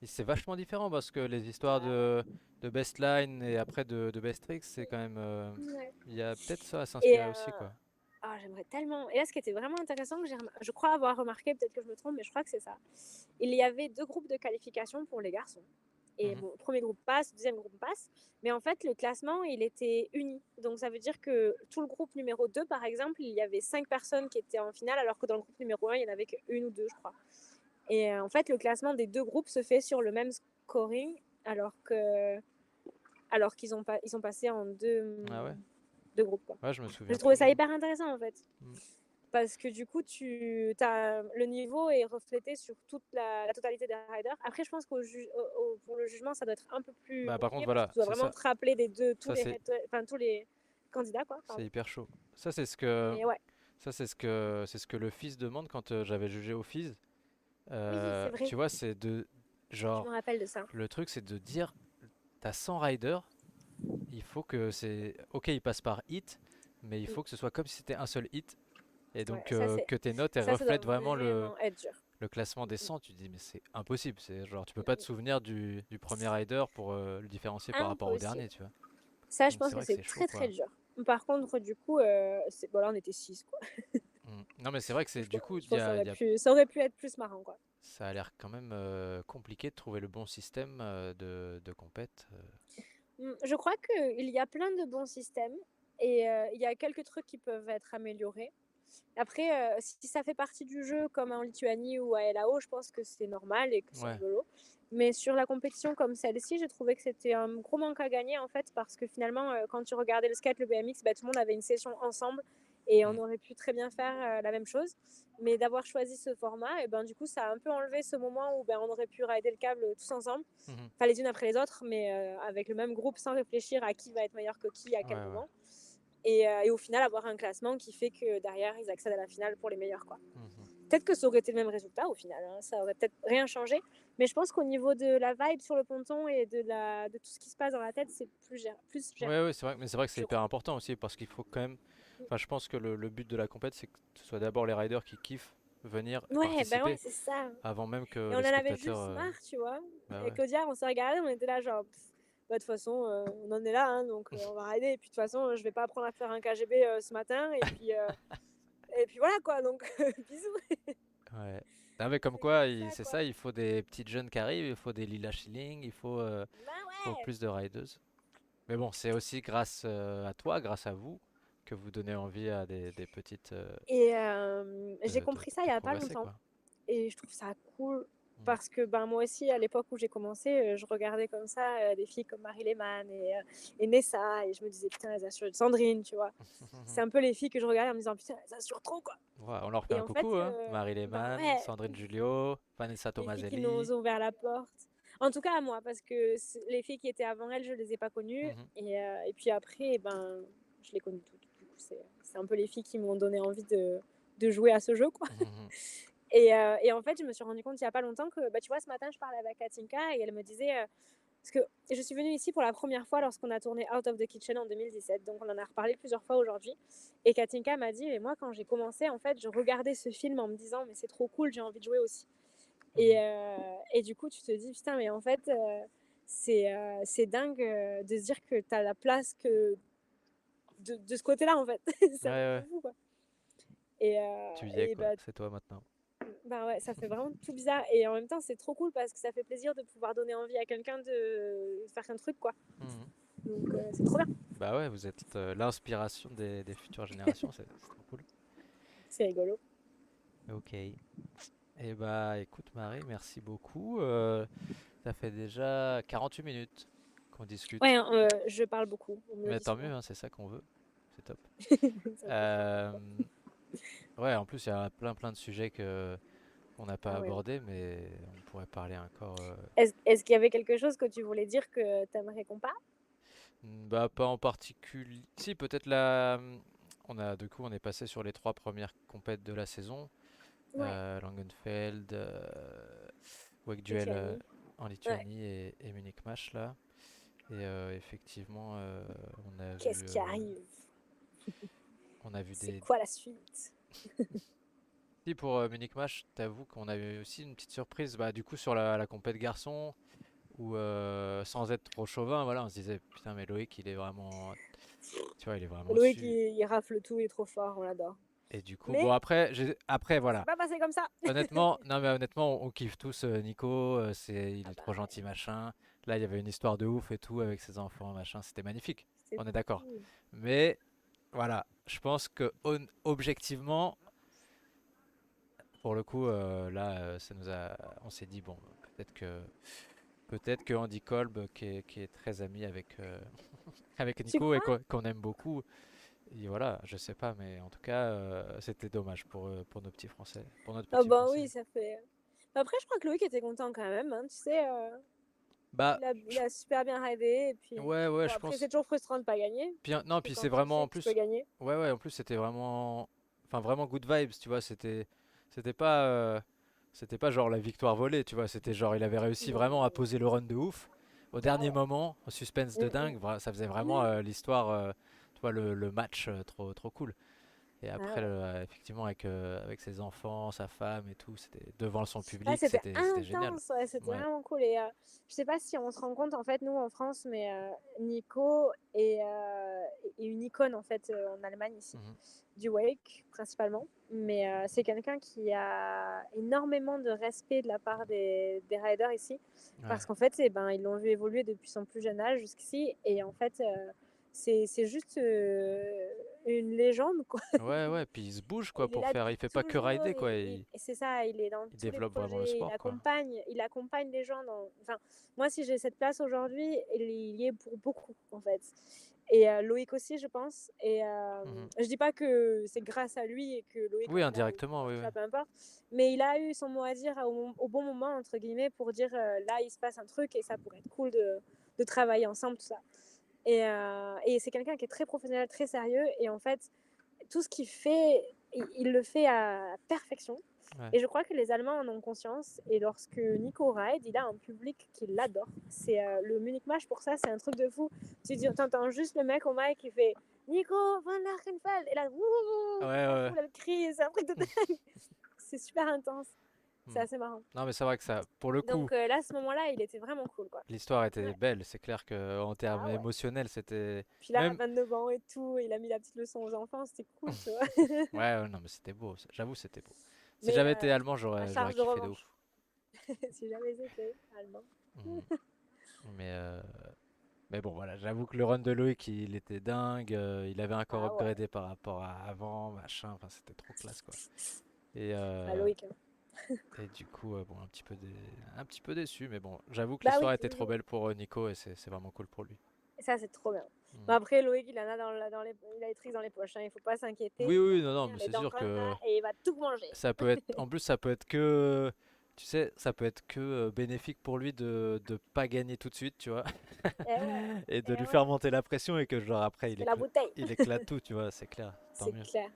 c'est vachement différent parce que les histoires Bah, de best line et après de best tricks, c'est quand même. ouais. Il y a peut-être ça à Et s'inspirer aussi, quoi. j'aimerais tellement. Et là, ce qui était vraiment intéressant, que je crois avoir remarqué, peut-être que je me trompe, mais je crois que c'est ça. Il y avait 2 groupes de qualification pour les garçons. Et Mhm. bon, premier groupe passe, deuxième groupe passe. Mais en fait, le classement, il était uni. Donc ça veut dire que tout le groupe numéro 2, par exemple, il y avait 5 personnes qui étaient en finale, alors que dans le groupe numéro 1, il n'y en avait qu'une ou deux, je crois. Et en fait, le classement des 2 groupes se fait sur le même scoring, alors qu'ils ont pas, ils sont passés en Ah ouais? deux groupes, quoi. Ouais, je me J'ai souviens trouvé plus ça du. hyper intéressant, en fait. Mm. Parce que du coup, le niveau est reflété sur toute la totalité des riders. Après, je pense pour le jugement, ça doit être un peu plus Bah par contre, compliqué parce que voilà, tu dois c'est vraiment ça. te rappeler Ça c'est tous les candidats, quoi. c'est Pardon. hyper chaud. Ça c'est ce que Mais ouais, c'est ce que le FIS demande quand j'avais jugé au FIS. oui, c'est vrai. Tu vois, c'est de Je me genre rappelle de ça. le truc c'est de dire t'as 100 riders, il faut que c'est OK, ils passent par hit, mais il Mm. faut que ce soit comme si c'était un seul hit. Et Ouais, donc que tes notes elles ça doit reflètent vraiment vraiment être dur. le classement Mm, des mm, 100, tu te dis mais c'est impossible, c'est genre tu peux pas te mm. souvenir du premier rider pour le différencier par rapport au dernier, Impossible. tu vois. Ça, je Donc pense c'est que vrai que c'est c'est chaud très très quoi. dur. Par contre, du coup, bon, là, on était 6, quoi. Mm. Non mais c'est vrai que c'est du coup Je pense que ça aurait pu être plus marrant, quoi. ça a l'air quand même compliqué de trouver le bon système de compète. Je crois qu'il y a plein de bons systèmes et il y a quelques trucs qui peuvent être améliorés. Après, si ça fait partie du jeu comme en Lituanie ou à LAO, je pense que c'est normal et que c'est Ouais. rigolo. Mais sur la compétition comme celle-ci, j'ai trouvé que c'était un gros manque à gagner en fait parce que finalement, quand tu regardais le skate, le BMX, bah, tout le monde avait une session ensemble et on Mm. aurait pu très bien faire la même chose. Mais d'avoir choisi ce format, et ben, du coup, ça a un peu enlevé ce moment où ben, on aurait pu rider le câble tous ensemble, Mhm. pas les unes après les autres, mais avec le même groupe sans réfléchir à qui va être meilleur que qui à Ouais quel ouais. moment. Et au final, avoir un classement qui fait que derrière, ils accèdent à la finale pour les meilleurs, quoi. Mhm. Peut-être que ça aurait été le même résultat au final, hein. Ça aurait peut-être rien changé. Mais je pense qu'au niveau de la vibe sur le ponton et de tout ce qui se passe dans la tête, c'est plus Ouais, gérable, ouais, c'est vrai, mais c'est vrai que c'est je hyper crois. important aussi parce qu'il faut quand même. Enfin, je pense que le but de la compète, c'est que ce soit d'abord les riders qui kiffent venir et Ouais, bah ouais, participer c'est ça. avant même que Et on les en avait spectateurs. juste marre, tu vois. Bah Avec ouais. Claudia, on s'est regardé, on était là genre, bah, de toute façon, on en est là, hein, donc on va rider. Et puis de toute façon, je vais pas apprendre à faire un KGB ce matin. Et puis voilà quoi, donc bisous. Ouais. Ah, mais comme C'est comme quoi, ça, c'est quoi. ça, il faut des petites jeunes qui arrivent, il faut des Lila Schilling, Bah faut ouais. plus de riders. Mais bon, c'est aussi grâce à toi, grâce à vous, que vous donnez envie à des petites Et j'ai de, compris ça il y de a pas progresser, longtemps. quoi. Et je trouve ça cool Mm. parce que ben, moi aussi, à l'époque où j'ai commencé, je regardais comme ça des filles comme Marie Lehmann et Nessa. Et je me disais, putain, elles assurent Sandrine, tu vois. C'est un peu les filles que je regardais en me disant, putain, elles assurent trop, quoi. Ouais, on leur fait Et un en fait, coucou, hein. Marie ben Lehmann, ouais, Sandrine Julio, Vanessa les filles qui nous Tomaselli. ont ouvert la porte. En tout cas, à moi, parce que les filles qui étaient avant elles, je les ai pas connues. Mhm, Et puis après, eh ben, je les connais toutes. Du coup, c'est un peu les filles qui m'ont donné envie de jouer à ce jeu, quoi. mhm, Et en fait, je me suis rendu compte il y a pas longtemps que, bah, tu vois, ce matin, je parlais avec Katinka et elle me disait, parce que je suis venue ici pour la première fois lorsqu'on a tourné Out of the Kitchen en 2017, donc on en a reparlé plusieurs fois aujourd'hui. Et Katinka m'a dit, mais moi, quand j'ai commencé, en fait, je regardais ce film en me disant, mais c'est trop cool, j'ai envie de jouer aussi. mhm. Et du coup, tu te dis, putain, mais en fait, c'est dingue de se dire que tu as la place que de ce côté-là, en fait. Ouais, C'est un truc de ouais, fou, quoi. tu y es, Et quoi. bah, C'est toi maintenant. bah ouais, ça fait vraiment tout bizarre. Et en même temps, c'est trop cool parce que ça fait plaisir de pouvoir donner envie à quelqu'un de faire un truc, quoi. Mhm. Donc, c'est trop bien. Bah ouais, vous êtes l'inspiration des futures générations, c'est trop cool. C'est rigolo. Ok. Et bah écoute Marie, merci beaucoup. Ça fait déjà 48 minutes qu'on Ouais, discute. hein, je parle beaucoup. On me le Mais dit tant mieux, souvent. hein, c'est ça qu'on veut. C'est top. Ça me fait trop rire. Euh, ouais, en plus il y a plein de sujets que qu'on n'a pas Ah ouais. abordés, mais on pourrait parler encore. Est-ce qu'il y avait quelque chose que tu voulais dire que t'aimerais qu'on parle? Bah pas en particulier. Si peut-être la. On est passé sur les trois premières compètes de la saison. Ouais, Langenfeld, Wake Duel Lituanie. en Ouais. Lituanie et Munich Match là. Et effectivement, Qu'est-ce qui arrive? on a vu C'est des. quoi la suite? Si pour Munich Match, t'avoues qu'on a eu aussi une petite surprise. Bah du coup sur la compète garçon, où sans être trop chauvin, voilà, on se disait putain mais Loïc il est vraiment, tu vois, il est vraiment Loïc, au-dessus. il rafle tout, il est trop fort, on l'adore. Et du coup, bon Mais après, après ça s'est voilà. pas passé comme ça. Honnêtement, non mais honnêtement, on kiffe tous Nico, il Ah est bah trop ouais, gentil machin. Là, il y avait une histoire de ouf et tout avec ses enfants machin, c'était magnifique. c'est On est d'accord. fou. Mais voilà, je pense que objectivement, pour le coup, là, on s'est dit bon, peut-être que Andy Kolb, qui est très ami avec avec Tu Nico et crois? qu'on aime beaucoup, et voilà, je sais pas, mais en tout cas, c'était dommage pour nos petits Français, pour notre Ah petit bah Français. oui, ça fait. Après, je crois que Loïc était content quand même, hein, tu sais. Bah, Il a super bien raidé. Et puis, ouais, bon, je après, c'est pense. toujours frustrant de pas gagner. Puis, non, Parce que puis c'est quand tu vraiment sais en que tu peux plus. gagner. Ouais, en plus c'était vraiment. Enfin, vraiment good vibes, tu vois. C'était pas. C'était pas genre la victoire volée, tu vois. C'était genre il avait réussi Non, vraiment à non. poser le run de ouf. Au Bah dernier ouais. moment, au suspense de Mm, dingue, ça faisait vraiment mm. l'histoire, tu vois, le match trop cool. Et Ah après, ouais. effectivement, avec ses enfants, sa femme et tout, c'était devant son Ouais, public, c'était c'était génial. intense, ouais, c'était Ouais. vraiment cool. Et je sais pas si on se rend compte, en fait, nous en France, mais Nico est une icône en fait en Allemagne ici, Mhm. du wake principalement. Mais c'est quelqu'un qui a énormément de respect de la part des riders ici, Ouais. parce qu'en fait, eh ben, ils l'ont vu évoluer depuis son plus jeune âge jusqu'ici. Et en fait, c'est juste une légende, quoi. Ouais, puis il se bouge quoi Il est pour là faire. Il depuis fait pas que toujours. rider quoi. C'est ça, il est dans Il tous les développe vraiment le projets. sport quoi. Il accompagne les gens. Enfin, moi, si j'ai cette place aujourd'hui, il y est pour beaucoup, en fait. Et Loïc aussi, je pense. Et Mhm. je dis pas que c'est grâce à lui et que Loïc Oui, en a eu, indirectement, oui, tu oui. vois, peu importe. Mais il a eu son mot à dire au bon moment, entre guillemets, pour dire là, il se passe un truc et ça pourrait être cool de travailler ensemble, tout ça. Et c'est quelqu'un qui est très professionnel, très sérieux. Et en fait, tout ce qu'il fait, il le fait à perfection. Ouais. Et je crois que les Allemands en ont conscience. Et lorsque Nico ride, il a un public qui l'adore. C'est le Munich Match pour ça, c'est un truc de fou. Tu entends juste le mec au mic qui fait Nico van Larkenfeld. Et là, Ouais, wouh, toute la ouais. foule elle crie, c'est un truc de dingue. c'est super intense. C'est Hmm. assez marrant. Non, mais c'est vrai que ça, pour le coup, Donc là, à ce moment-là, il était vraiment cool, quoi. l'histoire était Ouais. belle. C'est clair que en termes Ah ouais. émotionnels, c'était Puis là, à même. 29 ans et tout, il a mis la petite leçon aux enfants, c'était cool, tu vois. Ouais, ouais, non, mais c'était beau. J'avoue, c'était beau. Si Mais j'avais été allemand, à j'aurais charge de kiffé de ouf. revanche, si jamais été allemand. Hmm. Mais, euh, mais bon, voilà, j'avoue que le run de Loïc, il était dingue. Il avait encore Ah ouais, upgradé par rapport à avant, machin. Enfin, c'était trop classe, quoi. Et, bah euh, Loïc, hein. et du coup, bon, un petit peu déçu. Mais bon, j'avoue que Bah oui, l'histoire était trop toujours. belle pour Nico et c'est vraiment cool pour lui. Et ça, c'est trop bien. Hmm. Mais après, Loïc, il en a il a les tricks dans les poches, hein. Il faut pas s'inquiéter, Oui, il va oui, non, non, revenir mais les c'est dents sûr plein que et il va tout manger. ça peut être. En plus, ça peut être que. Tu sais, ça peut être que bénéfique pour lui de pas gagner tout de suite, tu vois. Et ouais, Et de et lui faire ouais, monter la pression et que genre après c'est la bouteille. il éclate tout, tu vois, c'est clair, tant C'est mieux. clair,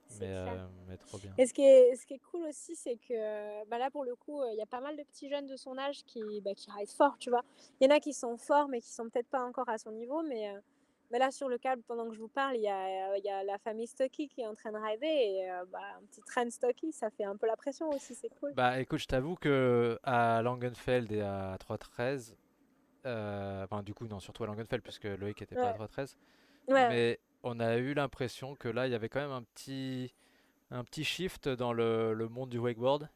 c'est clair. Mais trop bien. Et ce qui est cool aussi, c'est que bah là, pour le coup, il y a pas mal de petits jeunes de son âge qui ride fort, tu vois. Il y en a qui sont forts, mais qui sont peut-être pas encore à son niveau. Mais là, sur le câble, pendant que je vous parle, il y a la famille Stocky qui est en train de rider. Et bah, un petit train Stocky, ça fait un peu la pression aussi, c'est cool. Bah écoute, je t'avoue que à Langenfeld et à 3.13, enfin du coup non, surtout à Langenfeld puisque Loïc était pas à Ouais, 3.13, ouais, ouais. mais on a eu l'impression que là il y avait quand même un petit shift dans le monde du wakeboard.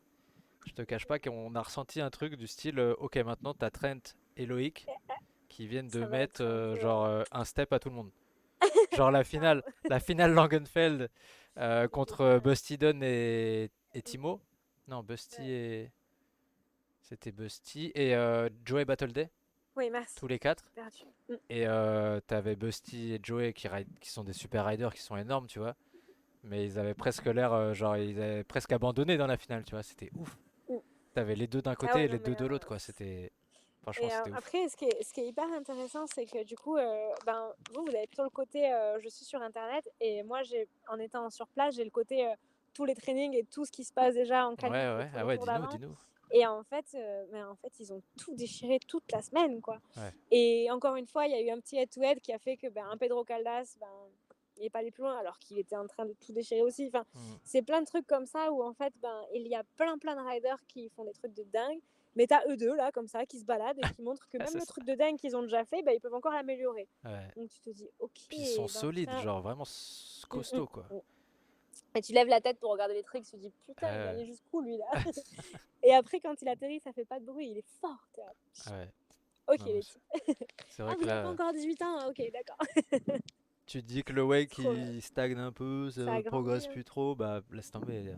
Je te cache pas qu'on a ressenti un truc du style, ok maintenant t'as Trent et Loïc qui viennent de Ça va mettre être un peu. genre un step à tout le monde. Genre la finale Langenfeld contre Ouais, Busty Dunn et Timo. Non, Busty ouais. et. C'était Busty et Joey Battleday, Oui, merci. tous les quatre. Perdu. Et t'avais Busty et Joey qui sont des super riders, qui sont énormes, tu vois. Mais ils avaient presque l'air, genre, ils avaient presque abandonné dans la finale, tu vois. C'était ouf. Mm. T'avais les deux d'un Ah côté ouais, et non, les mais deux de l'autre, quoi. C'était. Franchement, et c'était ouf. après, ce qui est hyper intéressant, c'est que du coup, ben, vous avez plutôt le côté je suis sur Internet et moi, en étant sur place, j'ai le côté tous les trainings et tout ce qui se passe déjà en Ouais, qualif et ouais. pour Ah les ouais, tours dis-nous, d'avant. dis-nous. Et en fait, ils ont tout déchiré toute la semaine, quoi. Ouais. Et encore une fois, il y a eu un petit head-to-head qui a fait que ben, un Pedro Caldas, ben, il n'est pas allé plus loin alors qu'il était en train de tout déchirer aussi. Enfin, Mm. c'est plein de trucs comme ça où en fait, ben, il y a plein de riders qui font des trucs de dingue. Mais t'as eux deux là, comme ça, qui se baladent et qui montrent que Ouais, même c'est le ça. truc de dingue qu'ils ont déjà fait, ben, ils peuvent encore l'améliorer. Ouais. Donc tu te dis, ok, Puis ils sont ben solides, putain. genre vraiment costauds, quoi. Et tu lèves la tête pour regarder les trucs, tu te dis, putain, il est Ouais. allé jusqu'où lui là. Et après, quand il atterrit, ça fait pas de bruit, il est fort. Ouais. Ok, Non, mais les types. c'est Ah, vrai que vous n'avez pas là. encore 18 ans. Ok, d'accord. Tu te dis que le wake Trop bien. il stagne un peu, Ça ça a grandi, progresse hein. plus trop, bah laisse tomber.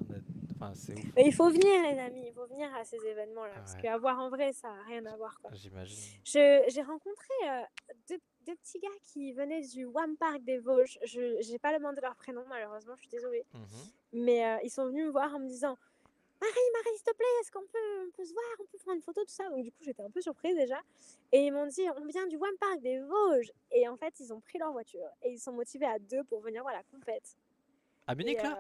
Enfin, c'est ouf. Mais il faut venir, les amis. Il faut venir à ces événements-là. Parce Ouais, qu'à voir en vrai, ça n'a rien à voir, quoi. j'imagine. J'ai rencontré deux petits gars qui venaient du One Park des Vosges. Je n'ai pas le nom de leur prénom, malheureusement, je suis désolée. Mhm. Mais ils sont venus me voir en me disant Marie, s'il te plaît, est-ce on peut se voir, on peut prendre une photo, tout ça. Donc, du coup, j'étais un peu surprise déjà. Et ils m'ont dit on vient du One Park des Vosges. Et en fait, ils ont pris leur voiture et ils sont motivés à deux pour venir voir la compète. À Et Munich là?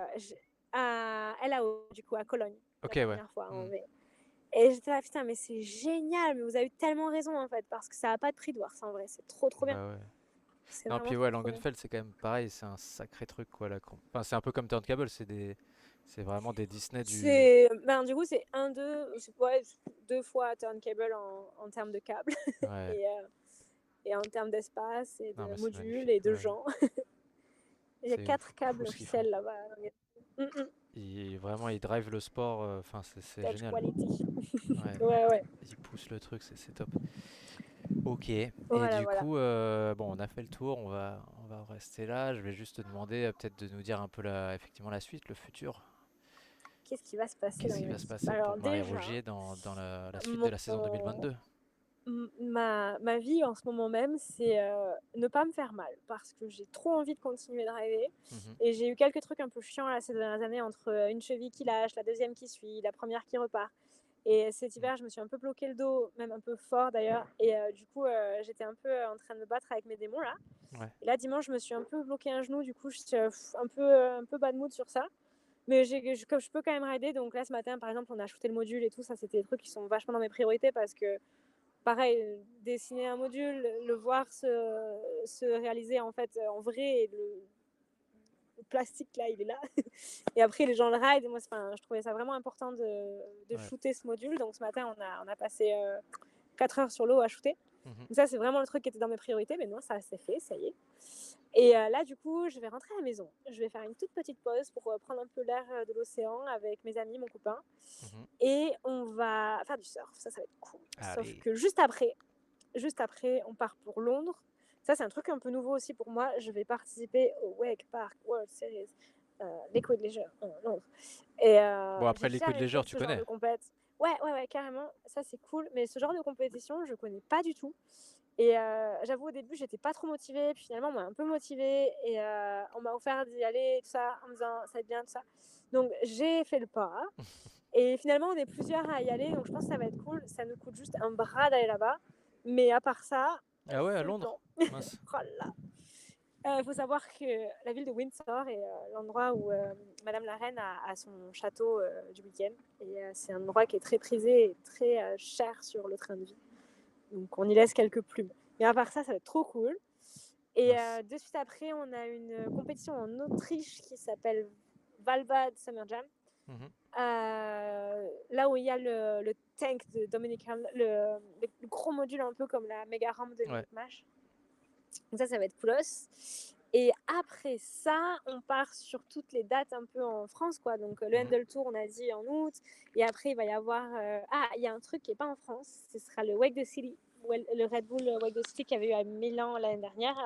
à LAO, du coup, à Cologne, Ok, la ouais. première fois en Hmm. mai. Et j'étais là, putain, mais c'est génial, mais vous avez tellement raison en fait, parce que ça n'a pas de prix de voir ça en vrai, c'est trop bien. Bah ouais. C'est Non, vraiment puis ouais, trop bien. Langenfeld c'est quand même pareil, c'est un sacré truc quoi. Enfin, c'est un peu comme Turntable, c'est vraiment des Disney du. Du coup, c'est ouais, deux fois Turntable en termes de câbles Ouais. et, et en termes d'espace et Non, de mais c'est modules magnifique. et de Ouais. gens. Il y a C'est quatre fou câbles ce qu'ils font. officiels là-bas. Vraiment, ils drive le sport. Enfin, c'est Touch génial. quality. Ouais. Ouais, ouais. Ils poussent le truc, c'est top. Ok. Et Voilà, du voilà. coup, bon, on a fait le tour, on va rester là. Je vais juste te demander peut-être de nous dire un peu effectivement la suite, le futur. Qu'est-ce qui va se passer Qu'est-ce dans qui ma va se vie? passer pour Alors Marie déjà, Rogier dans la suite de mon, la saison 2022? ma vie en ce moment même, c'est ne pas me faire mal parce que j'ai trop envie de continuer de rêver. Mhm. Et j'ai eu quelques trucs un peu chiants là, ces dernières années entre une cheville qui lâche, la deuxième qui suit, la première qui repart. Et cet hiver, je me suis un peu bloqué le dos, même un peu fort d'ailleurs. Et du coup, j'étais un peu en train de me battre avec mes démons là. Ouais. Et là, dimanche, je me suis un peu bloqué un genou. Du coup, je suis un peu bad mood sur ça. Mais comme je peux quand même rider. Donc là, ce matin, par exemple, on a shooté le module et tout. Ça, c'était des trucs qui sont vachement dans mes priorités parce que pareil, dessiner un module, le voir se réaliser en fait en vrai et plastique là, il est là. Et après, les gens le ride. Et moi, je trouvais ça vraiment important de Ouais. shooter ce module. Donc ce matin, on a passé 4 heures sur l'eau à shooter. Mhm. Donc ça, c'est vraiment le truc qui était dans mes priorités. Mais non, ça s'est fait, ça y est. Et là, du coup, je vais rentrer à la maison. Je vais faire une toute petite pause pour prendre un peu l'air de l'océan avec mes amis, mon copain. Mhm. Et on va faire du surf. Ça va être cool. Sauf Allez. que juste après, on part pour Londres. Ça, c'est un truc un peu nouveau aussi pour moi. Je vais participer au Wake Park World Series Liquid Leisure en Londres. Et Bon, après j'ai Liquid jamais fait Leisure, tu ce genre de connais. compète. Ouais, carrément. Ça, c'est cool. Mais ce genre de compétition, je connais pas du tout. Et j'avoue, au début, j'étais pas trop motivée. Puis finalement, on m'a un peu motivée. Et on m'a offert d'y aller, tout ça, en me disant, ça va être bien, tout ça. Donc, j'ai fait le pas. Et finalement, on est plusieurs à y aller. Donc, je pense que ça va être cool. Ça nous coûte juste un bras d'aller là-bas. Mais à part ça, Ah ouais, à c'est le Londres? plan. Mince. Oh là. Il faut savoir que la ville de Windsor est l'endroit où Madame la Reine a son château du week-end. Et c'est un endroit qui est très prisé et très cher sur le train de vie. Donc on y laisse quelques plumes. Mais à part ça, ça va être trop cool. Et Mince. de suite après, on a une compétition en Autriche qui s'appelle Valbad Summer Jam. Mhm. Là où il y a le tank de Dominic Ham, le gros module un peu comme la méga rampe de Ouais. Minute Mash. Donc ça va être coolos. Et après ça, on part sur toutes les dates un peu en France, quoi. Donc le Mhm. Handle Tour, on a dit en août. Et après, il va y avoir... il y a un truc qui n'est pas en France. Ce sera le Wake the City. Le Red Bull Wake the City qui avait eu à Milan l'année dernière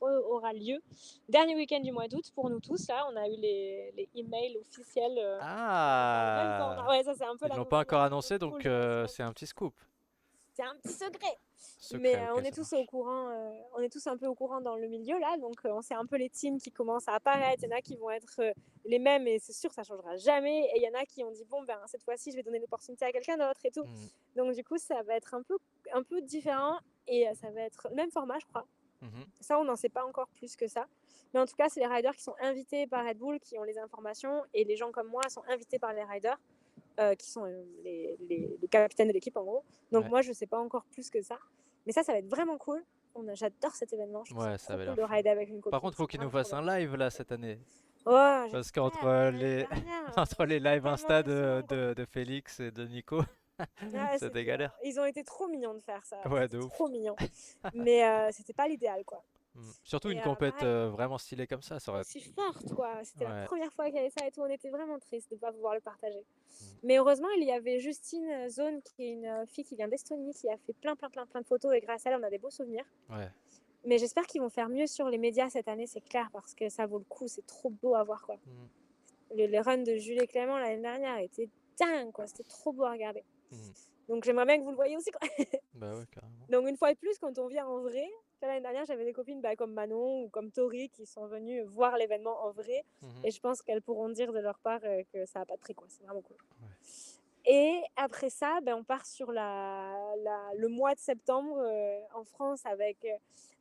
aura lieu. Dernier week-end du mois d'août pour nous tous. Là, on a eu les emails officiels. En même temps. Ah! Ouais, ça c'est un peu Ils la l'ont pas nouvelle encore un peu annoncé, cool donc de la semaine. c'est un petit scoop. C'est un petit secret. Mais Secret, ok, on est ça tous au marche. courant, on est tous un peu au courant dans le milieu là, donc on sait un peu les teams qui commencent à apparaître. Il y en a qui vont être les mêmes et c'est sûr ça changera jamais. Et il y en a qui ont dit bon ben cette fois-ci je vais donner l'opportunité à quelqu'un d'autre et tout. Mhm. Donc du coup ça va être un peu différent et ça va être le même format je crois. Mhm. Ça on n'en sait pas encore plus que ça. Mais en tout cas c'est les riders qui sont invités par Red Bull qui ont les informations et les gens comme moi sont invités par les riders. Qui sont les capitaines de l'équipe en gros. Donc Ouais. moi je sais pas encore plus que ça. Mais ça va être vraiment cool. J'adore cet événement. Je trouve ça Ouais, ça trop avait cool l'air de fou. rider avec une Par copine. contre, faut C'est qu'ils nous vraiment trop fassent bien. un live là cette année. Oh, Parce j'espère. qu'entre L'année les dernière, entre les lives tellement Insta décevant quoi. de Félix et de Nico, Ouais, c'était galère. ils ont été trop mignons de faire ça. Ouais, C'était de ouf. trop mignon. Mais c'était pas l'idéal quoi. Surtout une Et compète pareil, vraiment stylée comme ça aurait... aussi forte quoi. C'était la Ouais. première fois qu'il y avait ça et tout. On était vraiment tristes de ne pas pouvoir le partager. Mm. Mais heureusement, il y avait Justine Zone, qui est une fille qui vient d'Estonie, qui a fait plein de photos et grâce à elle, on a des beaux souvenirs. Ouais. Mais j'espère qu'ils vont faire mieux sur les médias cette année, c'est clair, parce que ça vaut le coup, c'est trop beau à voir quoi. Mm. Le run de Julie Clément l'année dernière était dingue quoi, c'était trop beau à regarder. Mm. Donc j'aimerais bien que vous le voyez aussi quoi. Bah ouais, carrément. Donc une fois de plus, quand on vient en vrai, l'année dernière j'avais des copines comme Manon ou comme Tori qui sont venues voir l'événement en vrai. Mhm. Et je pense qu'elles pourront dire de leur part que ça n'a pas de prix quoi, c'est vraiment cool. Ouais. Et après ça, on part sur le mois de septembre en France avec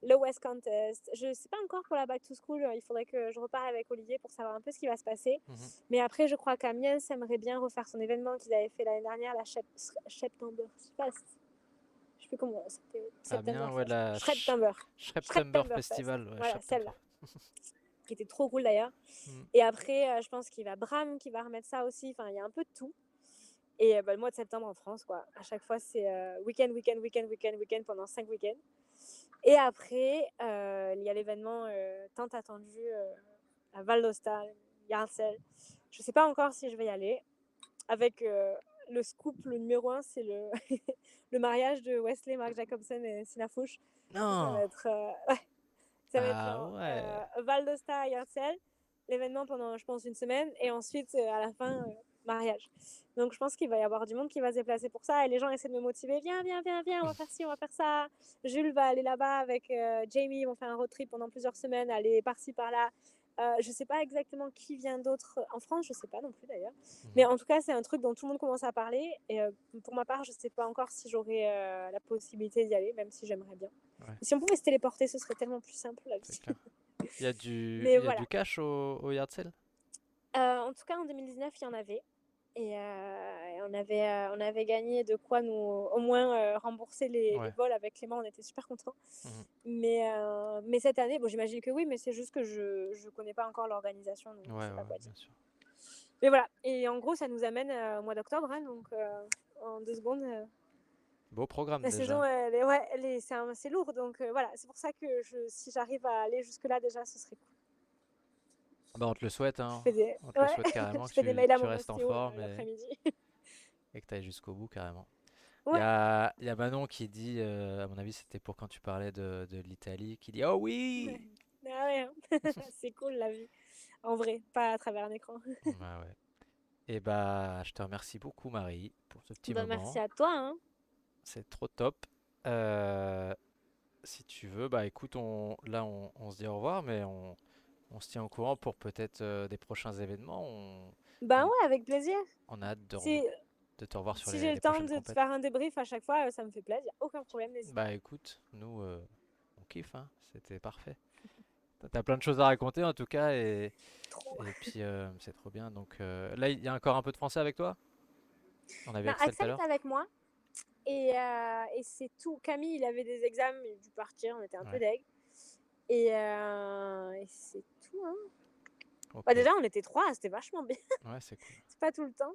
le West Contest. Je ne sais pas encore pour la Back to School, il faudrait que je reparle avec Olivier pour savoir un peu ce qui va se passer. Mhm. Mais après, je crois qu'Amiens aimerait bien refaire son événement qu'ils avaient fait l'année dernière, la September. Je sais pas, je sais plus comment c'était. Amiens, September ouais, la September. Shreptember September Fest. Festival. Ouais, Voilà, Shreptember. celle-là. Qui était trop cool d'ailleurs. Mm. Et après, je pense qu'il va Bram qui va remettre ça aussi. Enfin, il y a un peu de tout. Et le mois de septembre en France, quoi. À chaque fois, c'est week-end pendant 5 week-ends. Et après, il y a l'événement tant attendu à Val d'Ostal, Yardsel. Je ne sais pas encore si je vais y aller. Avec le scoop, le numéro 1, c'est le mariage de Wesley, Mark Jacobson et Sina Fouche. Ça va Non! être, ça va être Ah ouais! Val d'Ostal, Yardsel. L'événement pendant, je pense, une semaine. Et ensuite, à la fin, mariage. Donc, je pense qu'il va y avoir du monde qui va se déplacer pour ça. Et les gens essaient de me motiver. Viens, on va faire ci, on va faire ça. Jules va aller là-bas avec Jamie. Ils vont faire un road trip pendant plusieurs semaines, aller par-ci, par-là. Je sais pas exactement qui vient d'autre en France, je sais pas non plus d'ailleurs. Mais Mhm. en tout cas, c'est un truc dont tout le monde commence à parler. Et pour ma part, je sais pas encore si j'aurai la possibilité d'y aller, même si j'aimerais bien. Ouais, Et si on pouvait se téléporter, ce serait tellement plus simple la c'est vie. clair. Mais Il y a voilà. du cash au yard sale? En tout cas, en 2019, il y en avait. Et on avait gagné de quoi nous au moins rembourser les Ouais. vols avec Clément, on était super contents. Mhm. Mais cette année, bon, j'imagine que oui, mais c'est juste que je connais pas encore l'organisation, donc je Ouais, sais pas ouais, quoi dire. bien sûr. Mais voilà, et en gros, ça nous amène au mois d'octobre, hein, donc en 2 secondes. Beau programme La saison, déjà. ouais, c'est lourd, donc voilà, c'est pour ça que si j'arrive à aller jusque-là, déjà, ce serait cool. Bah, on te le souhaite, Je hein. fais des, On te le ouais, souhaite carrément je que fais des mails à tu mon restes en ostéo forme l'après-midi. et que tu ailles jusqu'au bout carrément. Ouais, Il y a Manon qui dit, à mon avis c'était pour quand tu parlais de l'Italie, qui dit «Oh ouais. oui!» Ah ouais, hein. C'est cool la vie, en vrai, pas à travers un écran. Bah ouais. Et bah, je te remercie beaucoup Marie pour ce petit Bah, merci moment. à toi, hein. C'est trop top. Euh, Si tu veux, bah écoute, on se dit au revoir, mais on se tient au courant pour peut-être des prochains événements. Ben On, ouais, avec plaisir. on a hâte Si, de te revoir sur si j'ai le les temps prochaines de te compètes. faire un débrief à chaque fois, ça me fait plaisir. Aucun problème, n'hésite Bah pas. écoute, nous, on kiffe, hein. C'était parfait. T'as plein de choses à raconter en tout cas, Trop. et puis c'est trop bien. Donc là, il y a encore un peu de français avec toi? On avait Ben, Axel tout à Axel l'heure? est avec moi et c'est tout. Camille, il avait des examens, il a dû partir, on était un peu Ouais, deg. Et c'est tout, hein. Bah, ok. déjà, on était trois, c'était vachement bien. Ouais, c'est cool. C'est pas tout le temps.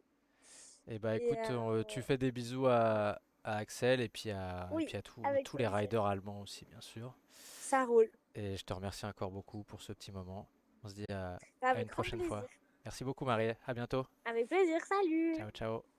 Et bah Et écoute, tu fais des bisous à Axel et oui, puis à avec tous les plaisir. riders allemands aussi, bien sûr. Ça roule. Et je te remercie encore beaucoup pour ce petit moment. On se dit à une Avec grand prochaine fois. plaisir. Merci beaucoup Marie, à bientôt. Avec plaisir, salut! Ciao, ciao.